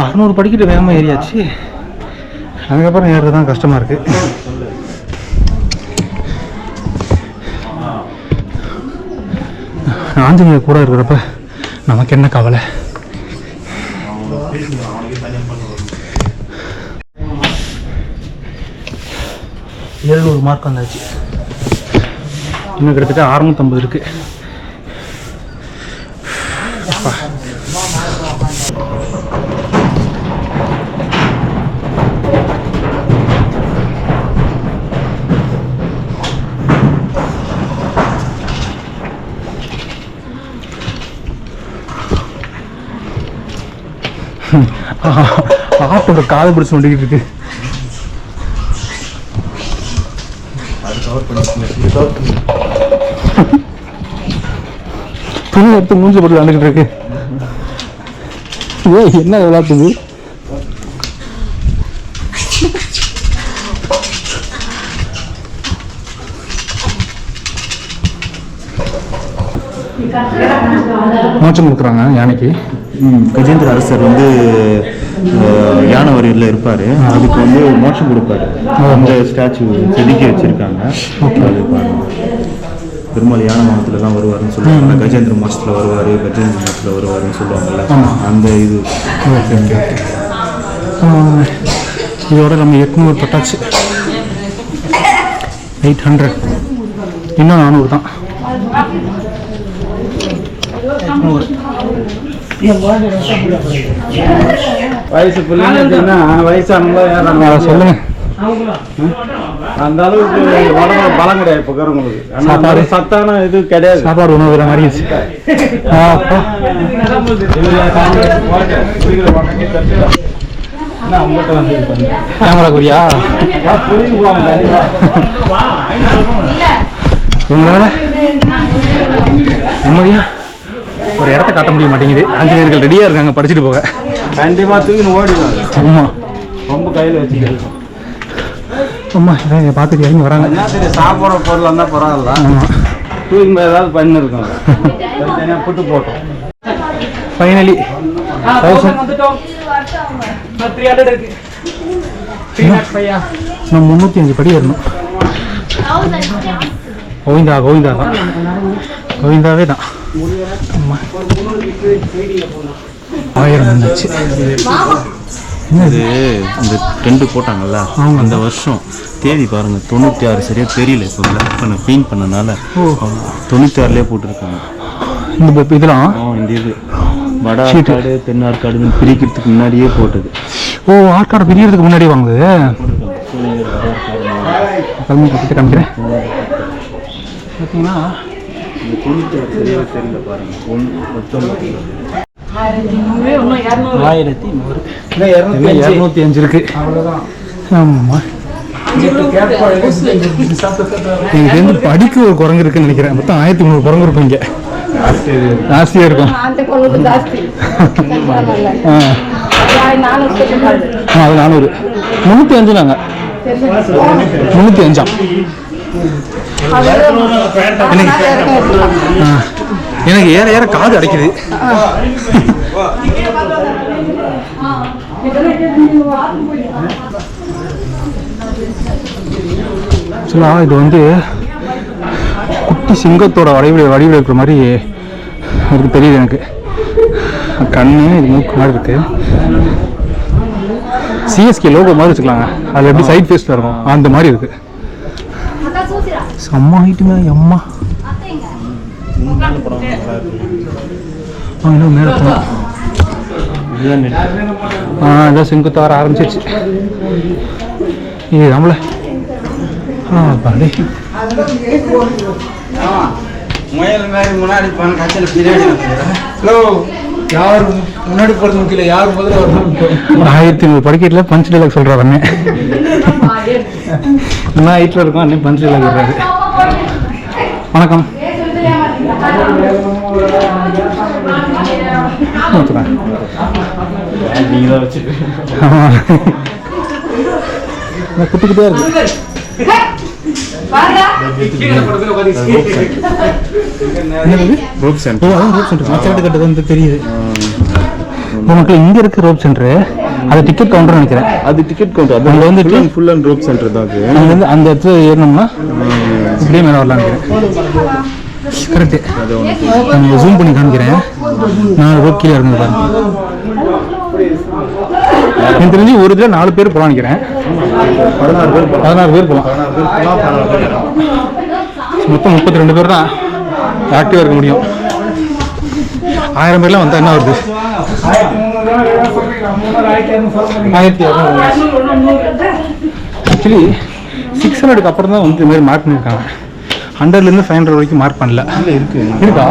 600 படிக்கிட்டு வேகமாக ஏறியாச்சு. அதுக்கப்புறம் ஏறுறது தான் கஷ்டமாக இருக்குது. ஆஞ்சநேயர் கூட இருக்கிறப்ப நமக்கு என்ன கவலை. எழுநூறு மார்க் வந்தாச்சு. இன்னும் கிட்டத்தட்ட 650 இருக்குது. ஆட்டோட காது பிடிச்சி நோண்டிக்கிட்டு இருக்கு. துணி எடுத்து மூஞ்சி போட்டு விளாண்டுக்கிட்டு இருக்கு. என்ன விளையாட்டுது? மோட்சம் கொடுக்குறாங்க யானைக்கு. கஜேந்திர அரசர் வந்து யானை வரியில் இருப்பார், அதுக்கு வந்து மோட்சம் கொடுப்பாரு. அந்த ஸ்டாச்சு செதுக்கி வச்சுருக்காங்க. அது பாருங்க, பெருமாள் யானை மாதத்துலலாம் வருவாருன்னு சொல்லுவாங்க. கஜேந்திர மாதத்தில் வருவார், கஜேந்திர மாதத்தில் வருவாருன்னு சொல்லுவாங்கல்ல, அந்த இது. இதோட நம்ம 800 பட்டாச்சு. 800 இன்னும் 400 தான். வயசு பிள்ளைங்கன்னா வயசானவங்களா சொல்லுங்க. அந்த அளவுக்கு உடம்புல பலம் கிடையாது இப்போ இருக்கிறவங்களுக்கு. ஆனால் சத்தான இது கிடையாது. சாப்பாடு உணவு வேற மாதிரி கேமரா குறியா உங்களால நிம்மதியா ஒரு இடத்த காட்ட முடிய மாட்டேங்குது. ஆஞ்சநேயர்கள் ரெடியாக இருக்காங்க படிச்சுட்டு போக. கண்டிப்பாக தூக்கின்னு ஓடிடுவாங்க. ஆமாம், ரொம்ப கையில் வச்சுக்கிட்டு. ஆமாம், இதை பார்த்துட்டு இறங்கி வராங்க. என்ன தெரியும், சாப்பிட்ற பொருள் இருந்தால் பரவாயில்ல. ஆமாம், தூக்கி ஏதாவது பண்ணிருக்கோம், தனியாக புட்டு போட்டோம். ஃபைனலி 1000 நான் 305 படி ஏறணும். கோவிந்தா கோவிந்தா தான், கோவிந்தாவே தான். ஆமாம், 1000 வந்துச்சு. இது அந்த டென்ட் போட்டாங்கல்ல, அந்த வருஷம் தேதி பாருங்க 96 சரியா தெரியல. இப்போ பண்ண பெயிண்ட் பண்ணனால 96லேயே போட்டிருக்காங்க. இந்த இதெல்லாம் இந்த இது வட ஆற்காடு தென் ஆற்காடுன்னு பிரிக்கிறதுக்கு முன்னாடியே போட்டது. ஓ, ஆற்காடு பிரியறதுக்கு முன்னாடி வாங்குது. கற்று காமிக்கிறேன் பார்த்தீங்கன்னா 96 சரியாக தெரியல பாருங்க. 205 இருக்கு. அவ்வளோதான். ஆமாம், இங்கேருந்து படிக்க ஒரு குரங்கு இருக்குன்னு நினைக்கிறேன். மொத்தம் 1300 குரங்கு இருக்கும் இங்கே. ஜாஸ்தியாக இருக்கும். அது 400. 305 நாங்கள் 305. எனக்கு ஏற ஏற காது அடைக்குது. இது வந்து குட்டி சிங்கத்தோட வடிவில் இருக்கிற மாதிரி எனக்கு தெரியுது. எனக்கு கண்ணு இது மூக்கு மாதிரி இருக்கு. சிஎஸ்கே லோகோ மாதிரி வச்சுக்கலாங்க. அதில் எப்படி சைட் ஃபேஸில் இருக்கும் அந்த மாதிரி இருக்கு. செம்ம ஹைட்டுங்க எம்மா. இன்னும் மேலே போகணும். இதான் செங்குத்து வர ஆரம்பிச்சிருச்சு. இது நம்மள பாடி முன்னாடி போறது முக்கியம், யார் முதல்ல வரணும். 1500 படிக்கட்டில் பஞ்ச் டைலாக் சொல்கிறார் அண்ணே. என்ன ஹைட்டில் இருக்கும் அண்ணே பஞ்ச் டைலாக் சொல்கிறாரு. வணக்கம். குட்டிக்கிட்டே இருக்கு. தெரியுது உனக்கு இங்க இருக்கு ரோப் சென்டர். அது டிக்கெட் கவுண்டர் நினைக்கிறேன். அது டிக்கெட் கவுண்டர். அது வந்து ஃபுல் அண்ட் ரோப் சென்டர் தான். அது அங்க வந்து அந்த இடத்துல ஏறணும்னா இப்படியே மேலே வரலாம் நினைக்கிறேன். கரெக்டு. நான் ஜூம் பண்ணி காமிக்கிறேன். 4 ரோப் கீழே இறங்குது பாருங்க. எனக்கு தெரிஞ்சு ஒரு இதில் 4 பேர் போகலாம் நினைக்கிறேன். 16 பேர் போகலாம். மொத்தம் 32 பேர் தான் ஆக்டிவாக இருக்க முடியும். 1000 பேர்லாம் வந்தால் என்ன வருது? 1200. ஆக்சுவலி 600க்கு அப்புறம் தான் வந்து இது மாதிரி மார்க் பண்ணியிருக்காங்க. 100லேருந்து 500 வரைக்கும் மார்க் பண்ணல. இருக்கா?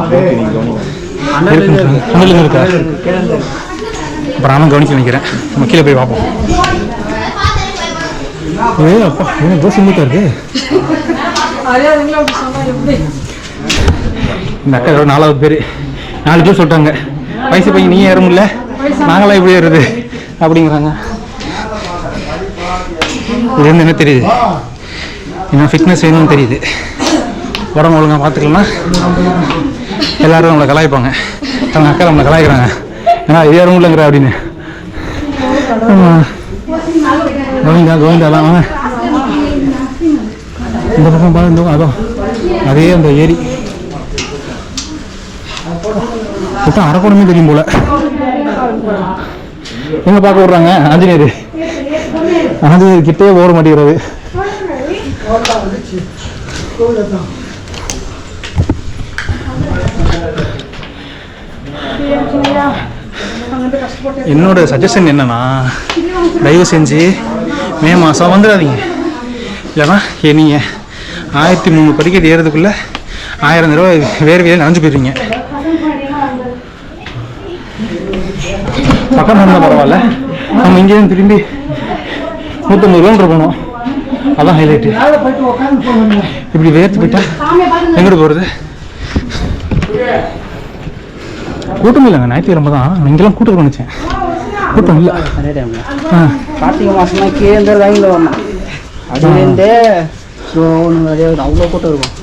100லேருந்து இருக்கா? அப்புறம் நானும் கவனிச்சு நினைக்கிறேன். நம்ம கீழே போய் பார்ப்போம். அப்பா தோசை மூட்டா இருக்கு. இந்த அக்கா 4வது பேர் 4 பேர் சொல்லிட்டாங்க. வயசு பையன் நீ ஏற முடியல, நாங்களாம் எப்படி ஏறுறது அப்படிங்கிறாங்க. இது வந்து என்ன தெரியுது? இன்னும் ஃபிட்னஸ் வேணும்னு தெரியுது. உடம்பு ஒழுங்காக பார்த்துக்கலன்னா எல்லோரும் நம்மளை கலாய்ப்பாங்க. அவங்க அக்கா நம்மளை கலாய்க்கிறாங்க. ஏன்னா இது ஏற முடியலங்கிற அப்படின்னு. கோவிந்தாலாம் வாங்க. இந்த பக்கம் பார்த்து அதோ அதே அந்த ஏரி மொத்தம் அரக்கோணமே தெரியும் போல. எங்க பார்க்க விடுறாங்க? ஆஞ்சநேயர் கிட்டே ஓட மாட்டேங்கிறது. என்னோட சஜஷன் என்னன்னா, தயவு செஞ்சு மே மாதம் வந்துடாதீங்க. இல்லைன்னா நீங்கள் 1300 படிக்கட்டு ஏறதுக்குள்ளே 1000 தடவை வேறு வேறு நனைஞ்சு போயிடுவீங்க. பக்கம் இருந்தால் பரவாயில்ல. நம்ம இங்கேயும் திரும்பி 150 கிலோமீட்டர் போகணும். அதான் ஹைலைட்டு. இப்படி வேர்த்து போயிட்டா எங்கிட்டு போகிறது? கூட்டம் இல்லைங்க. ஞாயிற்றுக்கிழமை தான். இங்கெல்லாம் கூட்டம் நினச்சேன். கூட்டம் இல்லை. கார்த்திகை மாதம்னா கீழே வாங்கிட்டு வரணும். அதுலேருந்து அவ்வளோ கூட்டம் இருக்கும்.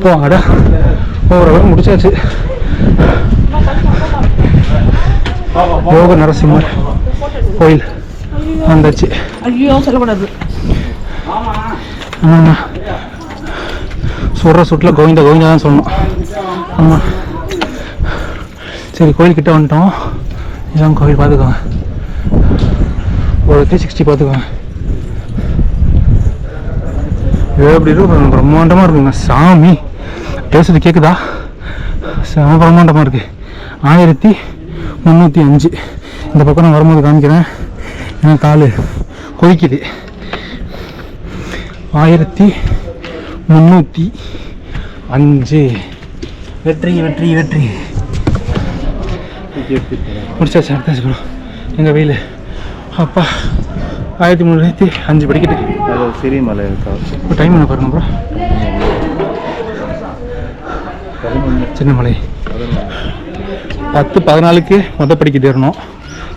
போங்கடா, ஓரளவு முடிச்சாச்சு. யோக நரசிம்மர் கோயில் வந்தாச்சு. ஐயோ சொல்லக்கூடாது. சொல்கிற சுட்டில் கோவிந்தா கோவிந்தா தான் சொல்லணும். ஆமாம். சரி, கோயில்கிட்ட வந்துட்டோம். இதான் கோவில். பார்த்துக்கோங்க. ஒரு 360 பார்த்துக்கோங்க. எப்படி இருக்கும்? பிரம்மாண்டமாக இருக்குங்க சாமி. பேசுறது கேட்குதா? செம பிரம்மாண்டமாக இருக்குது. 1305. இந்த பக்கம் நான் வரும்போது காமிக்கிறேன். ஏன்னா கால் கொதிக்குது. 1305. வெற்றி வெற்றி வெற்றி. முடிச்சாச்சு. அடுத்தாச்சு. எங்கள் வெயில் அப்பா 1305 படிக்கிட்டு. சிறிய மலை இருக்கா? இப்போ டைம் என்ன பாருங்க ப்ரோ. சின்ன மலை 10:14க்கு மொதல் படிக்கிட்டு ஏறணும்.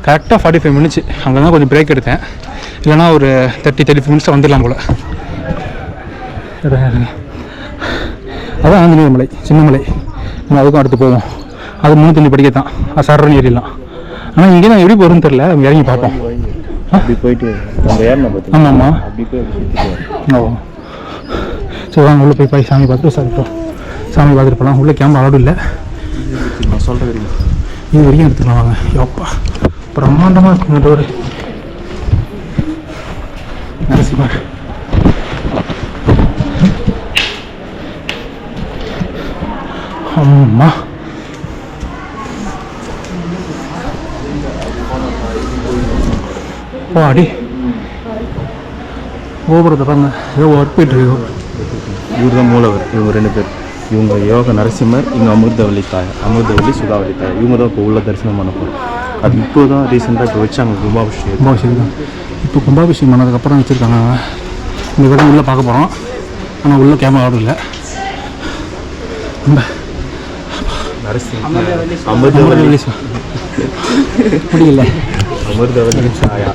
கரெக்டாக 45 மினிட்ஸ். அங்கே தான் கொஞ்சம் பிரேக் எடுத்தேன். இல்லைனா ஒரு 30-35 மினிட்ஸில் வந்துடலாம் போல். அதான் ஆஞ்சநேயர் மலை, சின்ன மலை. நம்ம அதுக்கும் அடுத்து போவோம். அது 350 படிக்கத்தான். அது சரன்னு ஏறிடலாம். ஆனால் இங்கே நான் எப்படி போகிறதுன்னு தெரில. இறங்கி பார்ப்போம். அப்படி போயிட்டு அந்த ஏறின பற்றி ஆமாம்மா. அப்படி போய் அப்படி சுற்றிட்டு ஓ சரி வாங்க உள்ளே போய் சாமி பார்த்துட்டு சாப்பிட்டோம். சாமி பார்த்துட்டு போகலாம். உள்ளே கேமரா அலோடு இல்லை. நான் சொல்கிறேன் இது வரைக்கும் எடுத்துக்கலாம் வாங்க. யோப்பா பிரம்மாண்டமாக இருக்குங்க டோரு. நரசிம்மர் அம்மா பாடி கோபுரத்தை பாருங்க ஏதோ ஒர்க் போயிட்டு இருக்கு. இவர் தான் மூலவர். இவங்க 2 பேர். இவங்க யோக நரசிம்மர், இங்கே அமிர்தவல்லி தாய், அமிர்தவல்லி சுதாவல்லி தாய். இவங்க தான் இப்போ உள்ள தரிசனம் பண்ண போகிறோம். அது இப்போ தான் ரீசெண்டாக இப்போ வச்சாங்க கும்பாபிஷேகம். கும்பாபிஷேகம் தான் இப்போ கும்பாபிஷேகம் பண்ணதுக்கப்புறம் வச்சுருக்காங்க. இந்த விடம் உள்ளே பார்க்க போகிறோம். ஆனால் உள்ளே கேமரா ஆர்டர் இல்லை. ரொம்ப நரசிம்மர் அமிர்தவல்லி முடியல. அமிர்தவல்லி தாயா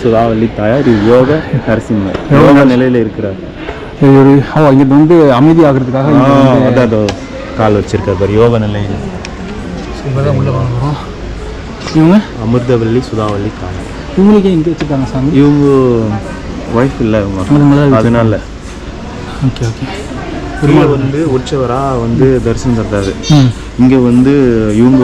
சுதாவல்லி தாயா. இது யோக நரசிம்மர் யோக நிலையில் இருக்கிறார். இது ஒரு இங்கிட்ட வந்து அமைதி ஆகிறதுக்காக அதான் கால் வச்சிருக்காரு பாரு யோக நிலையில். தான் உள்ளே வாங்குறோம். இவங்க அமிர்தவல்லி சுதாவல்லி தாயா. இவங்களுக்கே இங்கே வச்சுருக்காங்க சாமி. இவங்க ஒய்ஃப் இல்லை இவங்க, அதனால ஓகே ஓகே. பெருமாள் வந்து உற்சவராக வந்து தரிசனம் தர்றாரு. இங்கே வந்து இவங்க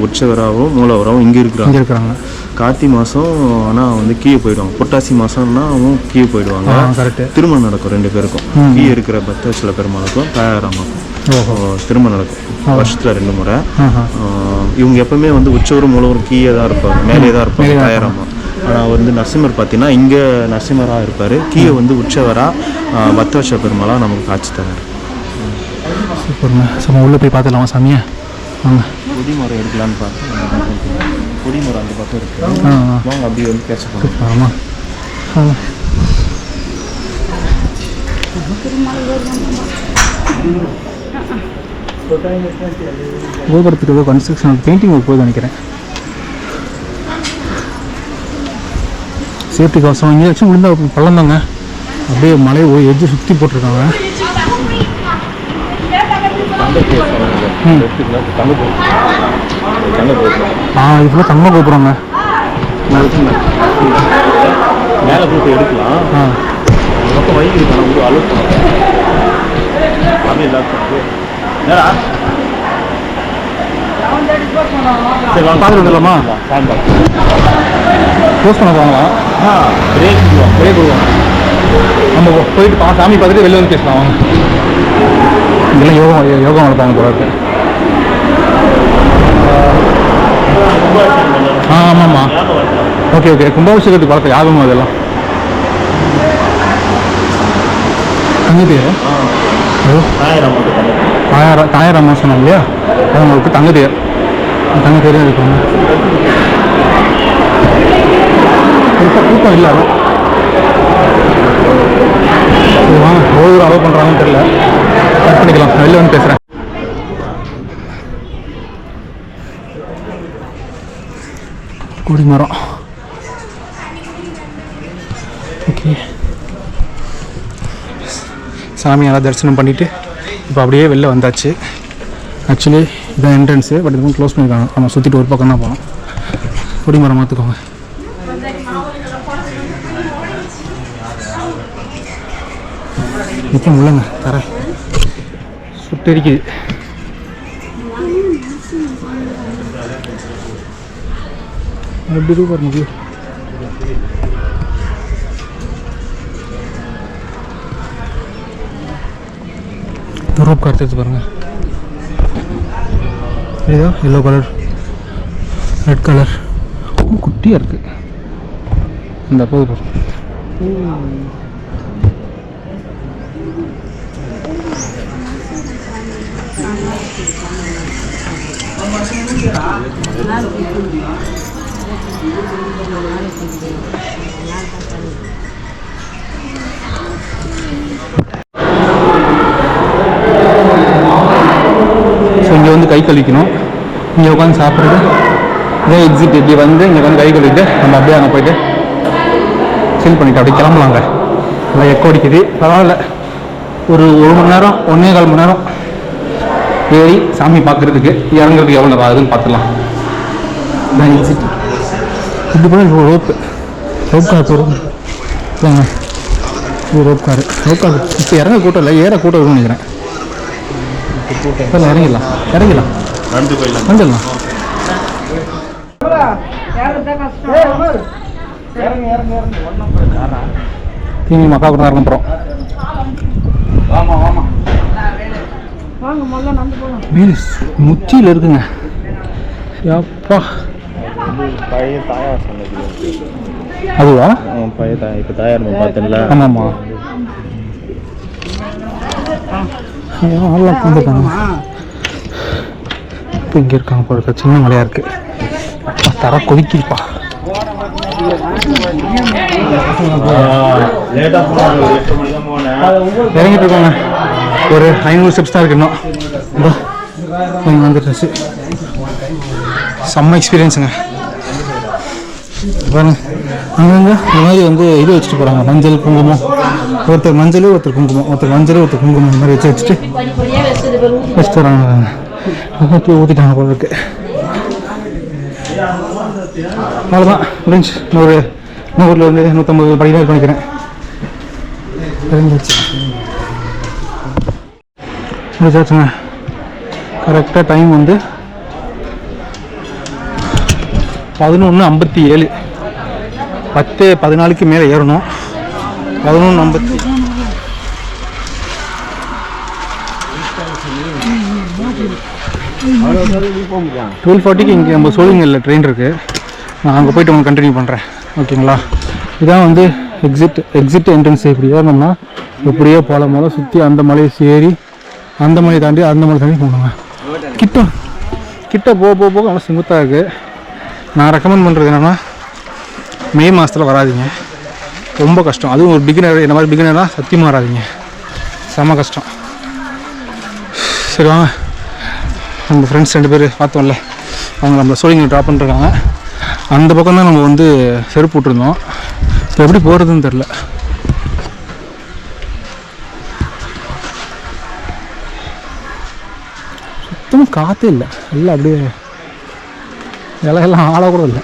உற்சவராகவும் மூலவராகவும் இங்கே இருக்கிறாங்க. கார்த்தி மாதம் ஆனால் வந்து கீழே போயிடுவாங்க. புரட்டாசி மாதம்னா அவங்க கீழே போயிடுவாங்க. கரெக்டு. திருமணம் நடக்கும் 2 பேருக்கும். கீழே இருக்கிற பக்தவச்சல பெருமாளுக்கும் தாயாராமாக்கும் திருமணம் நடக்கும் வருஷத்தில் 2 முறை. இவங்க எப்பவுமே வந்து உற்சவரும் மூலவரும் கீழே தான் இருப்பாங்க, மேலே தான் இருப்பாங்க தாயாராமா. ஆனால் வந்து நரசிம்மர் பார்த்தீங்கன்னா இங்கே நரசிம்மராக இருப்பார், கீழே வந்து உற்சவராக பக்தவச்சல பெருமாளாக நமக்கு காட்சி தராரு. சூப்பர்ண்ணா. நம்ம உள்ளே போய் பார்த்துடலாமா சாமியை? வாங்க. கொடிமரம் எடுக்கலான்னு பார்த்தேன். கொடிமரம் அந்த பக்கம் இருக்கு. வாங்க அப்படி வந்து கேட்ச் பண்ணுவோம். ஆமாம். கோபுரத்துக்கு ஏதோ கன்ஸ்ட்ரக்ஷன் பெயிண்டிங் ஒர்க் போகுது நினைக்கிறேன். சேஃப்டி கவசம் இங்கே வச்சு விழுந்தா பள்ளம் தாங்க. அப்படியே மலை எஜ்ஜு சுற்றி போட்டிருக்காங்க. இது ஃபுல்லாக தங்க கோபுரங்க. மேலே போட்டு எடுக்கலாம். பக்கம் வைக்கு ஒரு அழுத்தம் அது எல்லாத்துக்கும். சரி வாங்க பார்த்துட்டு வந்துடலாமா? க்ளோஸ் பண்ண போவாங்களா? பிரேக் விடுவாங்க. நம்ம போயிட்டு சாமி பார்த்துட்டு வெளில வந்து பேசலாம் வாங்க. இதெல்லாம் யோகம் வளர்ப்பாங்க போல இருக்கு. ஆமாம்மா. Okay okay. கும்பாபிஷேகத்துக்கு வளர்த்த யாகமும் அதெல்லாம் தங்க தேர். தாயாராமா சொன்னாங்க இல்லையா, அவங்களுக்கு தங்க தேர். தங்க தேரே இருக்காங்க. கூட்டம் இல்லை. வாங்க ஓவர் அலோவ் பண்ணுறாங்கன்னு தெரியல. கட் பண்ணிக்கலாம். வெளில வந்து பேசுகிறேன். கொடிமரம். ஓகே. சாமியெல்லாம் தரிசனம் பண்ணிவிட்டு இப்போ அப்படியே வெளில வந்தாச்சு. ஆக்சுவலி இதான் என்ட்ரன்ஸு, பட் இதுவும் க்ளோஸ் பண்ணியிருக்காங்க. நம்ம சுற்றிட்டு ஒரு பக்கம் தான் போகணும். கொடிமரம் பார்த்துக்கோங்க. நிற்க முடியலங்க, தர சுட்டரிக்குது. எப்படி இருக்கு பாருங்க வியூ. ரோப் கார் எடுத்து பாருங்க. ஏதோ எல்லோ கலர், ரெட் கலர், குட்டியாக இருக்குது. இந்த போது பாருங்க. ஸோ இங்கே வந்து கை கழுவிக்கணும். இங்கே உட்காந்து சாப்பிட்றது இதான் எக்ஸிட். இப்படி வந்து இங்கே வந்து கை கழுவிட்டு நம்ம அப்படியே அங்கே போயிட்டு சில் பண்ணிவிட்டு அப்படியே கிளம்பலாங்க. நல்லா எக்கோ அடிக்குது, பரவாயில்ல. ஒரு 1 மணி நேரம் 1.25 மணி நேரம் ஏறி சாமி பார்க்குறதுக்கு இறங்குறதுக்கு எவ்வளோ நேரம் ஆகுதுன்னு பார்த்துலாம். இதான் எக்ஸிட். இப்படி போனால் ரோப்பு ரோப் கார் போகிறோம் இல்லைங்க, இது ரோப் கார். இப்போ இறங்க கூட்டம் இல்லை, ஏற கூட்டம் இருக்குன்னு நினைக்கிறேன். இப்போ இறங்கிடலாம் வந்துடலாம். தீனி மக்கா கூட இறங்க போகிறோம். மீன் முச்சியில் இருக்குங்க. அப்பா பழைய தாயார் சொன்னது அதுவா? பழைய இப்போ தாயார் பார்த்தல. ஆமாம்மா, ஆள்லாம் வந்துருக்காங்க. இப்போ இங்கே இருக்காங்க போல, சின்ன மலையாக இருக்குது. அப்பா தர கொதிக்கிருப்பா. இறங்கிட்டு இருக்காங்க. ஒரு 500 ஸ்டெப்ஸ் தான் இருக்கு இன்னும். வந்துடுச்சு. செம்ம எக்ஸ்பீரியன்ஸுங்க. பாருங்க, அங்கங்கே இந்த மாதிரி வந்து இது வச்சுட்டு போகிறாங்க, மஞ்சள் குங்குமம். ஒருத்தர் மஞ்சள், ஒருத்தர் குங்குமம், ஒருத்தர் மஞ்சள், ஒருத்தர் குங்குமம், இந்த மாதிரி வச்சுட்டு வராங்க. ஊற்றிட்டாங்க போல இருக்கு. அவ்வளோதான் முடிஞ்சு. 100 150 படி தான் பண்ணிக்கிறேன். முடிச்சாச்சுங்க. கரெக்டாக டைம் வந்து 11:57. 10-14க்கு மேலே ஏறணும். 11:50. 12:40க்கு இங்கே நம்ம சோழிங்கல்ல ட்ரெயின் இருக்குது. நான் அங்கே போய்ட்டு உங்களுக்கு கண்டினியூ பண்ணுறேன். ஓகேங்களா? இதான் வந்து எக்ஸிட் என்ட்ரன்ஸ். இப்படி ஏறணும்னா எப்படியே போகலாம். போல சுற்றி அந்த மலையை ஏறி அந்த மலையை தாண்டி அந்த மலை தாண்டி போகணுங்க. கிட்ட போக நல்லா ஸ்மூத்தாக இருக்குது. நான் ரெக்கமெண்ட் பண்ணுறது என்னென்னா, மே மாதத்தில் வராதிங்க, ரொம்ப கஷ்டம். அதுவும் ஒரு பிகினர், இந்த மாதிரி பிகினராக சத்தியமாக வராதிங்க, செம்ம கஷ்டம். சரி வாங்க, நம்ம ஃப்ரெண்ட்ஸ் 2 பேர் பார்த்தோம்ல, அவங்க நம்மளை சோழிங்கல் ட்ராப் பண்ணிருக்காங்க. அந்த பக்கம் தான் நம்ம வந்து செருப்பு விட்டுருந்தோம். இப்போ எப்படி போகிறதுன்னு தெரில. சுத்தமாக காற்றே இல்லை, எல்லாம் அப்படியே இலையெல்லாம் ஆளாக கூட இல்லை.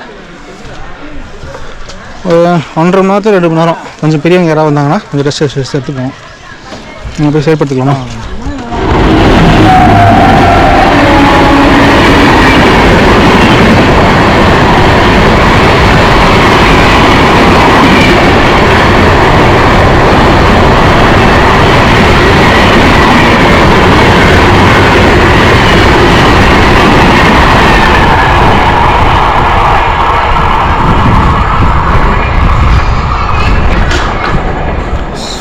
ஒரு 1.5 மணி நேரத்தில் 2 மணி நேரம். கொஞ்சம் பெரியவங்க யாராவது வந்தாங்கன்னா கொஞ்சம் ரெஸ்ட் எடுத்துப்போம். நீங்கள் போய் செயல்படுத்திக்கலாமா?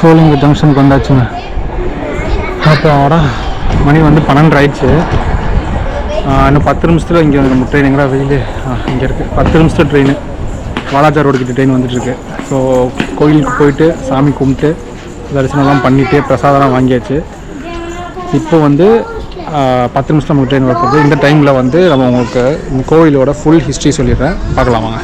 சோழிங்கல் ஜங்ஷனுக்கு வந்தாச்சுங்க. அப்புறம் மணி வந்து 12 ஆயிடுச்சு. இன்னும் 10 நிமிஷத்தில் இங்கே வந்து நம்ம ட்ரெயின் எங்கடா வெயில் இங்கே இருக்குது. 10 நிமிஷத்தில் ட்ரெயின் வாலாஜா ரோடு கிட்ட ட்ரெயின் வந்துட்டுருக்கு. ஸோ கோயிலுக்கு போயிட்டு சாமி கும்பிட்டு தரிசனம்லாம் பண்ணிவிட்டு பிரசாதம்லாம் வாங்கியாச்சு. இப்போ வந்து 10 நிமிஷத்தில் நமக்கு ட்ரெயின் வரப்போகுது. இந்த டைமில் வந்து நம்ம உங்களுக்கு இந்த கோயிலோட ஃபுல் ஹிஸ்ட்ரி சொல்லிடுறேன், பார்க்கலாம் வாங்க.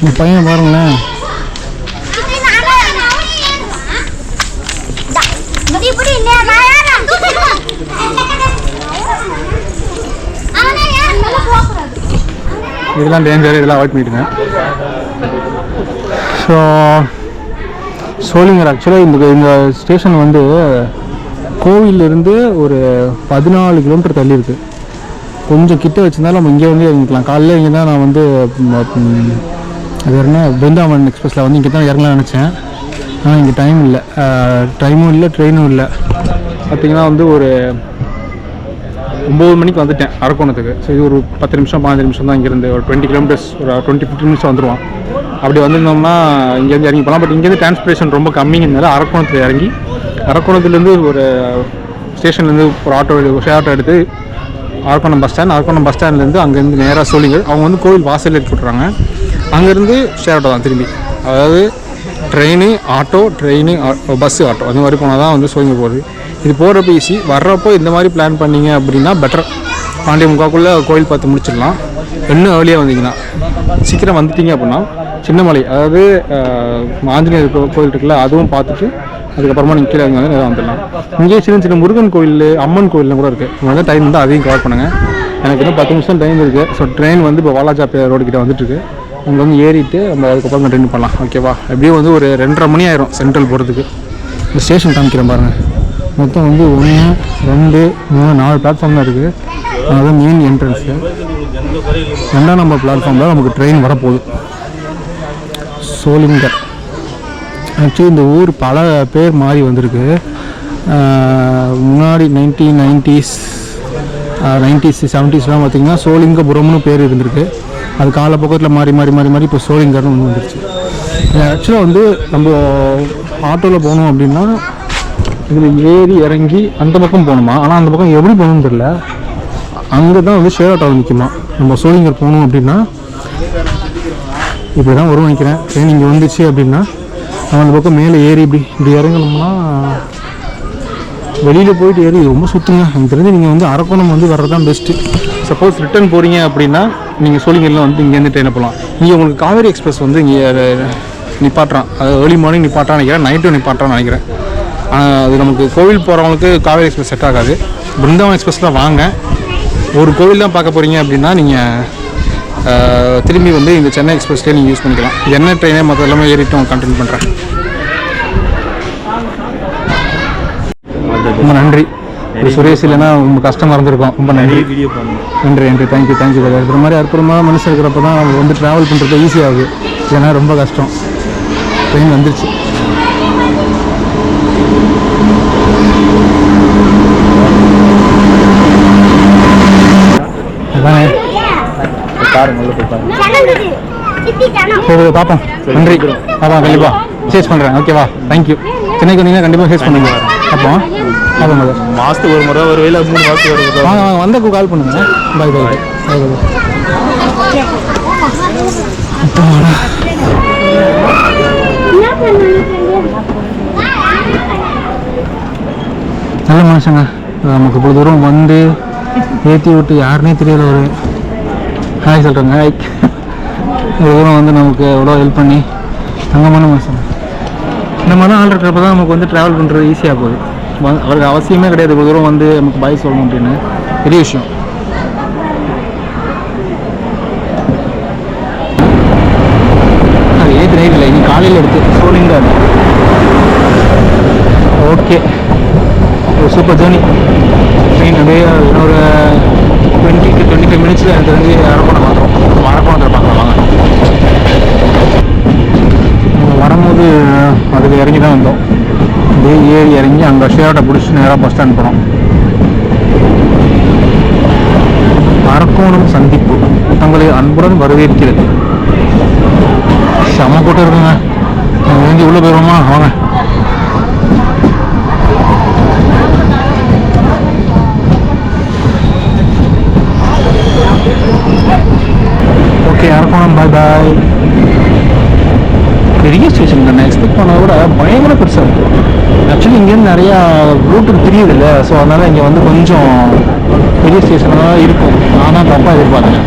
இந்த பையன் பாருங்களேன், இதெல்லாம் டேஞ்சர், இதெல்லாம் அவாய்ட் பண்ணிவிடுங்க. ஸோ சோழிங்கல் ஆக்சுவலாக இந்த ஸ்டேஷன் வந்து கோவிலிருந்து ஒரு 14 கிலோமீட்டர் தள்ளி இருக்குது. கொஞ்சம் கிட்ட வச்சுருந்தாலும் நம்ம இங்கே வந்து இறங்கிக்கலாம். காலையில் இங்கே தான் நான் வந்து அது என்ன பிருந்தாவன் எக்ஸ்பிரஸில் வந்து இங்கே தான் இறங்கலாம்னு நினச்சேன். ஆனால் இங்கே டைம் இல்லை, டைமும் இல்லை, ட்ரெயினும் இல்லை. பார்த்திங்கன்னா வந்து ஒரு 9 மணிக்கு வந்துட்டேன் அரக்கோணத்துக்கு. ஸோ இது ஒரு 10 நிமிஷம் 15 நிமிஷம் தான் இங்கேருந்து. ஒரு 20 கிலோமீட்டர்ஸ், ஒரு 20-15 நிமிஷம் வந்துடுவான். அப்படி வந்திருந்தோம்னா இங்கேருந்து இறங்கி போகலாம். பட் இங்கேருந்து டிரான்ஸ்போர்ட்டேஷன் ரொம்ப கம்மிங்கிறதுனால அரக்கோணத்தில் இறங்கி அரக்கோணத்துலேருந்து ஒரு ஸ்டேஷன்லேருந்து ஒரு ஷேர் ஆட்டோ எடுத்து அரக்கோணம் பஸ் ஸ்டாண்ட்லேருந்து அங்கேருந்து நேராக சோழிங்கல் அவங்க வந்து கோவில் வாசலில் எடுத்து விட்றாங்க. அங்கேருந்து ஷேர் ஆட்டோ தான் திரும்பி. அதாவது ட்ரெயின், பஸ்ஸு, ஆட்டோ அந்த மாதிரி போனால் தான் வந்து சோழிங்கர் போகுது. இது போகிறப்ப ஈஸி. வர்றப்போ இந்த மாதிரி பிளான் பண்ணிங்க அப்படின்னா பெட்டர். 12:45 கோயில் பார்த்து முடிச்சிடலாம். இன்னும் ஏர்லியாக வந்தீங்கன்னா, சீக்கிரம் வந்துட்டீங்க அப்படின்னா சின்னமலை, அதாவது ஆஞ்சநேயர் கோயில் இருக்குல்ல, அதுவும் பார்த்துட்டு அதுக்கப்புறமா நீங்கள் கீழே வந்து நேரம் வந்துடலாம். இங்கேயே சின்ன முருகன் கோயில், அம்மன் கோயிலும் கூட இருக்குது. இங்கே வந்து டைம் இருந்தால் அதையும் கவர் பண்ணுங்கள். எனக்கு இன்னும் 10 நிமிஷம் டைம் இருக்குது. ஸோ ட்ரெயின் வந்து இப்போ வாலாஜா ரோடு கிட்டே வந்துட்டுருக்கு. அங்கே வந்து ஏறிட்டு நம்ம அதுக்கப்புறம் கண்டினியூ பண்ணலாம். ஓகேவா? எப்படியும் வந்து ஒரு 2:30 மணி ஆயிரும் சென்ட்ரல் போகிறதுக்கு. இந்த ஸ்டேஷன் காமிக்கிறேன் பாருங்கள். மொத்தம் வந்து 1, 2, 3, 4 பிளாட்ஃபார்ம் தான் இருக்குது. அதுதான் மெயின் என்ட்ரன்ஸு. 2ஆம் நம்பர் பிளாட்ஃபார்மில் நமக்கு ட்ரெயின் வரப்போகுது. சோளிங்கர். ஆக்சுவலி இந்த ஊர் பல பேர் மாறி வந்திருக்கு. முன்னாடி 1990s 70ஸ்லாம் பார்த்திங்கன்னா சோளிங்கபுரம்னு பேர் இருந்திருக்கு. அது காலப்பக்கத்தில் மாறி இப்போ சோளிங்கர்னு ஒன்று வந்துருச்சு. ஆக்சுவலாக வந்து நம்ம ஆட்டோவில் போகணும் அப்படின்னா இதில் ஏறி இறங்கி அந்த பக்கம் போகணுமா? ஆனால் அந்த பக்கம் எப்படி போகணும்னு தெரியல. அங்கே தான் வந்து ஷேர் ஆட்டோ நிற்குமா. நம்ம சோளிங்கர் போகணும் அப்படின்னா இப்படி தான் வரும் நினைக்கிறேன். ட்ரெயின் இங்கே வந்துச்சு அப்படின்னா நம்ம அந்த பக்கம் மேலே ஏறி இப்படி இறங்கணும்னா வெளியில் போயிட்டு ஏறி ரொம்ப சுற்றுங்க. எனக்கு தெரிஞ்சு நீங்கள் வந்து அரக்கோணம் வந்து வர்றது தான் பெஸ்ட்டு. சப்போஸ் ரிட்டர்ன் போகிறீங்க அப்படின்னா நீங்கள் சோளிங்கரில் வந்து இங்கேருந்து ட்ரெயினை போகலாம். இங்கே உங்களுக்கு காவேரி எக்ஸ்பிரஸ் வந்து இங்கே நிப்பாட்டுறான். அது ஏர்லி மார்னிங் நிப்பாட்டான்னு நினைக்கிறேன், நைட்டும் நிப்பாட்டான்னு நினைக்கிறேன். அது நமக்கு கோவில் போகிறவங்களுக்கு காவேரி எக்ஸ்பிரஸ் செட் ஆகாது. பிருந்தாவன் எக்ஸ்பிரஸில் வாங்க. ஒரு கோவில் தான் பார்க்க போகிறீங்க அப்படின்னா நீங்கள் திரும்பி வந்து இந்த சென்னை எக்ஸ்பிரஸ்லேயே நீங்கள் யூஸ் பண்ணிக்கலாம். என்ன ட்ரெயினே மற்ற எல்லாமே ஏறிட்டும் கண்டினியூ பண்ணுறேன். ரொம்ப நன்றி. சுரேஷ் இல்லைன்னா ரொம்ப கஷ்டமாக இருந்திருக்கும். ரொம்ப நன்றி. வீடியோ பண்ணணும். நன்றி. தேங்க்யூ. இருக்கிற மாதிரி அற்புதமாக மனுஷன் இருக்கிறப்ப தான் நம்ம வந்து ட்ராவல் பண்ணுறது ஈஸியாகுது. ஏன்னா ரொம்ப கஷ்டம். ட்ரெயின் வந்துருச்சு. அதானே பார்ப்போம். நன்றி. பார்ப்போம், கண்டிப்பாக சேஸ் பண்ணுறேன். ஓகேவா? தேங்க்யூ. சென்னைக்கு வந்தீங்கன்னா கண்டிப்பாக சேஸ் பண்ணுங்க. பார்ப்போம். மாதத்துக்கு ஒரு முறை, ஒரு வேலை 3 மாதத்துக்கு ஒரு முறை. வாங்க வந்த கால் பண்ணுங்க. பாய். நல்ல மனுஷங்க. நமக்கு இவ்வளோ தூரம் வந்து ஏற்றி விட்டு யாருன்னே தெரியல ஒரு ஹாய் சொல்கிறேங்க. இவ்வளோ தூரம் வந்து நமக்கு எவ்வளோ ஹெல்ப் பண்ணி தங்கமான மனுஷங்க. இந்த மாதிரி ஆள் இருக்கிறப்ப தான் நமக்கு வந்து ட்ராவல் பண்ணுறது ஈஸியாக போகுது. அவருக்கு அவசியமே கிடையாது இவ்வளோ தூரம் வந்து நமக்கு பாய் சொல்லணும் அப்படின்னு. பெரிய விஷயம். அது ஏற்று ரைட் இல்லை, இனி காலையில் எடுத்து சோளிங்கர். ஓகே, ஒரு சூப்பர் ஜேர்னி. ட்ரெயின் அப்படியே ஒரு 20 to 25 மினிட்ஸில் எனக்கு தெரிஞ்சு அரக்கோணம் வந்துடும். அரக்கோணத்தில் பார்க்கலாம் வாங்க. வரும்போது அதில் இறங்கி தான் வந்தோம். அப்படியே ஏறி இறங்கி அங்கே ஷேரோட்டை பிடிச்சி நேராக பஸ் ஸ்டாண்ட் போனோம். அரக்கோணம் சந்திப்பு தங்களை அன்புடன் வரவேற்கிறது. செம கூட்டம் இருக்குங்க. இறங்கி உள்ளே போயிடுவோமா? வாங்க. ஓகே, அரக்கோணம் பாய். பெரிய ஸ்டேஷன் தான். எக்ஸ்பெக்ட் பண்ணதை விட பயங்கர பெருசாக இருக்குது. ஆக்சுவலி இங்கேருந்து நிறையா ரூட்டுக்கு தெரியுது இல்லை. ஸோ அதனால் இங்கே வந்து கொஞ்சம் பெரிய ஸ்டேஷனாக தான் இருக்கும். நான் தான் தப்பாக எதிர்பார்த்தேன்.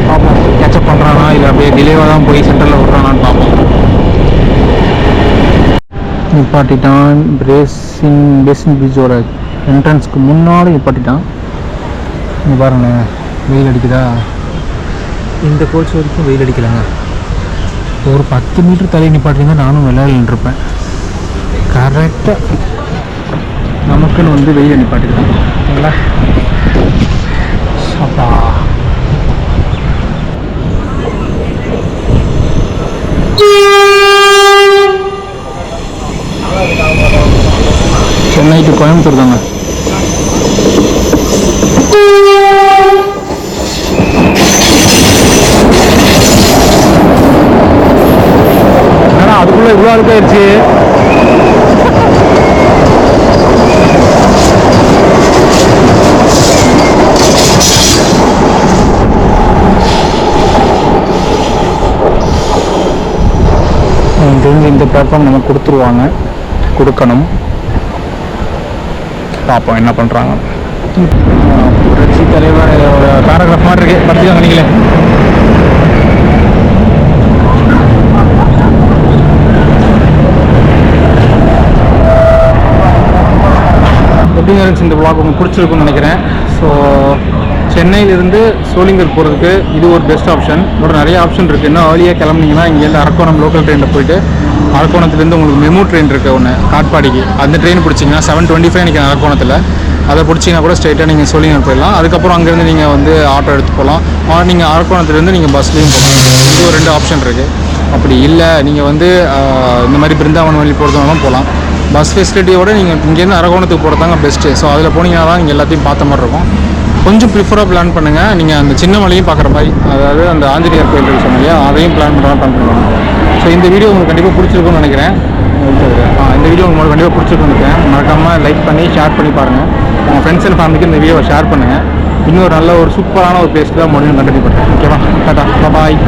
பார்ப்போம் கேட்சப் பண்ணுறானா இல்லை அப்படியே டிலேவாக தான் போய் சென்டரில் விட்றானான்னு பார்ப்போம். நிப்பாட்டிட்டான். பேசின் பிரிட்ஜோட என்ட்ரன்ஸ்க்கு முன்னாடி நிப்பாட்டிட்டான். இங்கே பாருங்களேன், வெயில் அடிக்குதா? இந்த கோச் வரைக்கும் வெயில் அடிக்கலாங்க. ஒரு 10 மீட்டர் தள்ளி நிப்பாட்டிருந்தா நானும் விளையாடிருப்பேன். கரெக்டாக நமக்குன்னு வந்து வெயில் நிப்பாட்டிருக்கேன். இல்லைங்களா? அப்பா சென்னை டு கோயம்புத்தூர் தாங்க. இவ்வளோ அழுக்காயிருச்சு. இந்த பிளாட்ஃபார்ம் நம்ம கொடுக்கணும். பார்ப்போம் என்ன பண்ணுறாங்க. புரட்சி தலைவர் பேராகிராஃப் மாதிரி இருக்கு, படிச்சுக்காங்க நீங்களே. எப்படிங்க இருந்துச்சு இந்த vlog உங்களுக்கு பிடிச்சிருக்குன்னு நினைக்கிறேன். ஸோ சென்னையிலேருந்து சோளிங்கர் போகிறதுக்கு இது ஒரு பெஸ்ட் ஆப்ஷன். இதோட நிறைய ஆப்ஷன் இருக்குது. இன்னும் ஏர்லியாக கிளம்புனீங்கன்னா இங்கேருந்து அரக்கோணம் லோக்கல் ட்ரெயினில் போயிட்டு அரக்கோணத்துலேருந்து உங்களுக்கு மெமு ட்ரெயின் இருக்குது ஒன்று காட்பாடிக்கு. அந்த ட்ரெயின் பிடிச்சிங்கன்னா 7:25 நினைக்கிறேன் அரக்கோணத்தில். அதை பிடிச்சிங்கன்னா கூட ஸ்ட்ரைட்டாக நீங்கள் சோளிங்கர் போயிடலாம். அதுக்கப்புறம் அங்கேருந்து நீங்கள் வந்து ஆட்டோ எடுத்து போகலாம். நீங்கள் அரக்கோணத்துலேருந்து நீங்கள் பஸ்லேயும் போகலாம். இது ஒரு 2 ஆப்ஷன் இருக்குது. அப்படி இல்லை நீங்கள் வந்து இந்த மாதிரி பிருந்தாவன் வழி போகிறதுனாலும் போகலாம். பஸ் ஃபெசிலிட்டியோட நீங்கள் இங்கேருந்து அரக்கோணத்துக்கு போகிறதாங்க பெஸ்ட்டு. ஸோ அதில் போனீங்கன்னா தான் நீங்கள் எல்லாத்தையும் பார்த்த மாதிரி இருக்கும். கொஞ்சம் ப்ரிஃபராக பிளான் பண்ணுங்கள். நீங்கள் அந்த சின்ன மலையும் பார்க்குற மாதிரி, அதாவது அந்த ஆஞ்சநேயர் கோயில் சொன்னோம் இல்லையா, அதையும் பிளான் பண்ணுறாங்க. ஸோ இந்த வீடியோ உங்களுக்கு கண்டிப்பாக பிடிச்சிருக்குன்னு நினைக்கிறேன். இந்த வீடியோ உங்களுக்கு கண்டிப்பாக பிடிச்சிருக்குன்னு நினைக்கிறேன். மறக்காமல் லைக் பண்ணி ஷேர் பண்ணி பாருங்கள். உங்கள் ஃப்ரெண்ட்ஸ் அண்ட் ஃபேமிலிக்கு இந்த வீடியோவை ஷேர் பண்ணுங்கள். இன்னொரு நல்ல ஒரு சூப்பரான ஒரு பிளேஸ்க்கு தான் முடியும் கண்டிப்பாக பண்ணுறேன். ஓகேவா? டாடா, பாய்.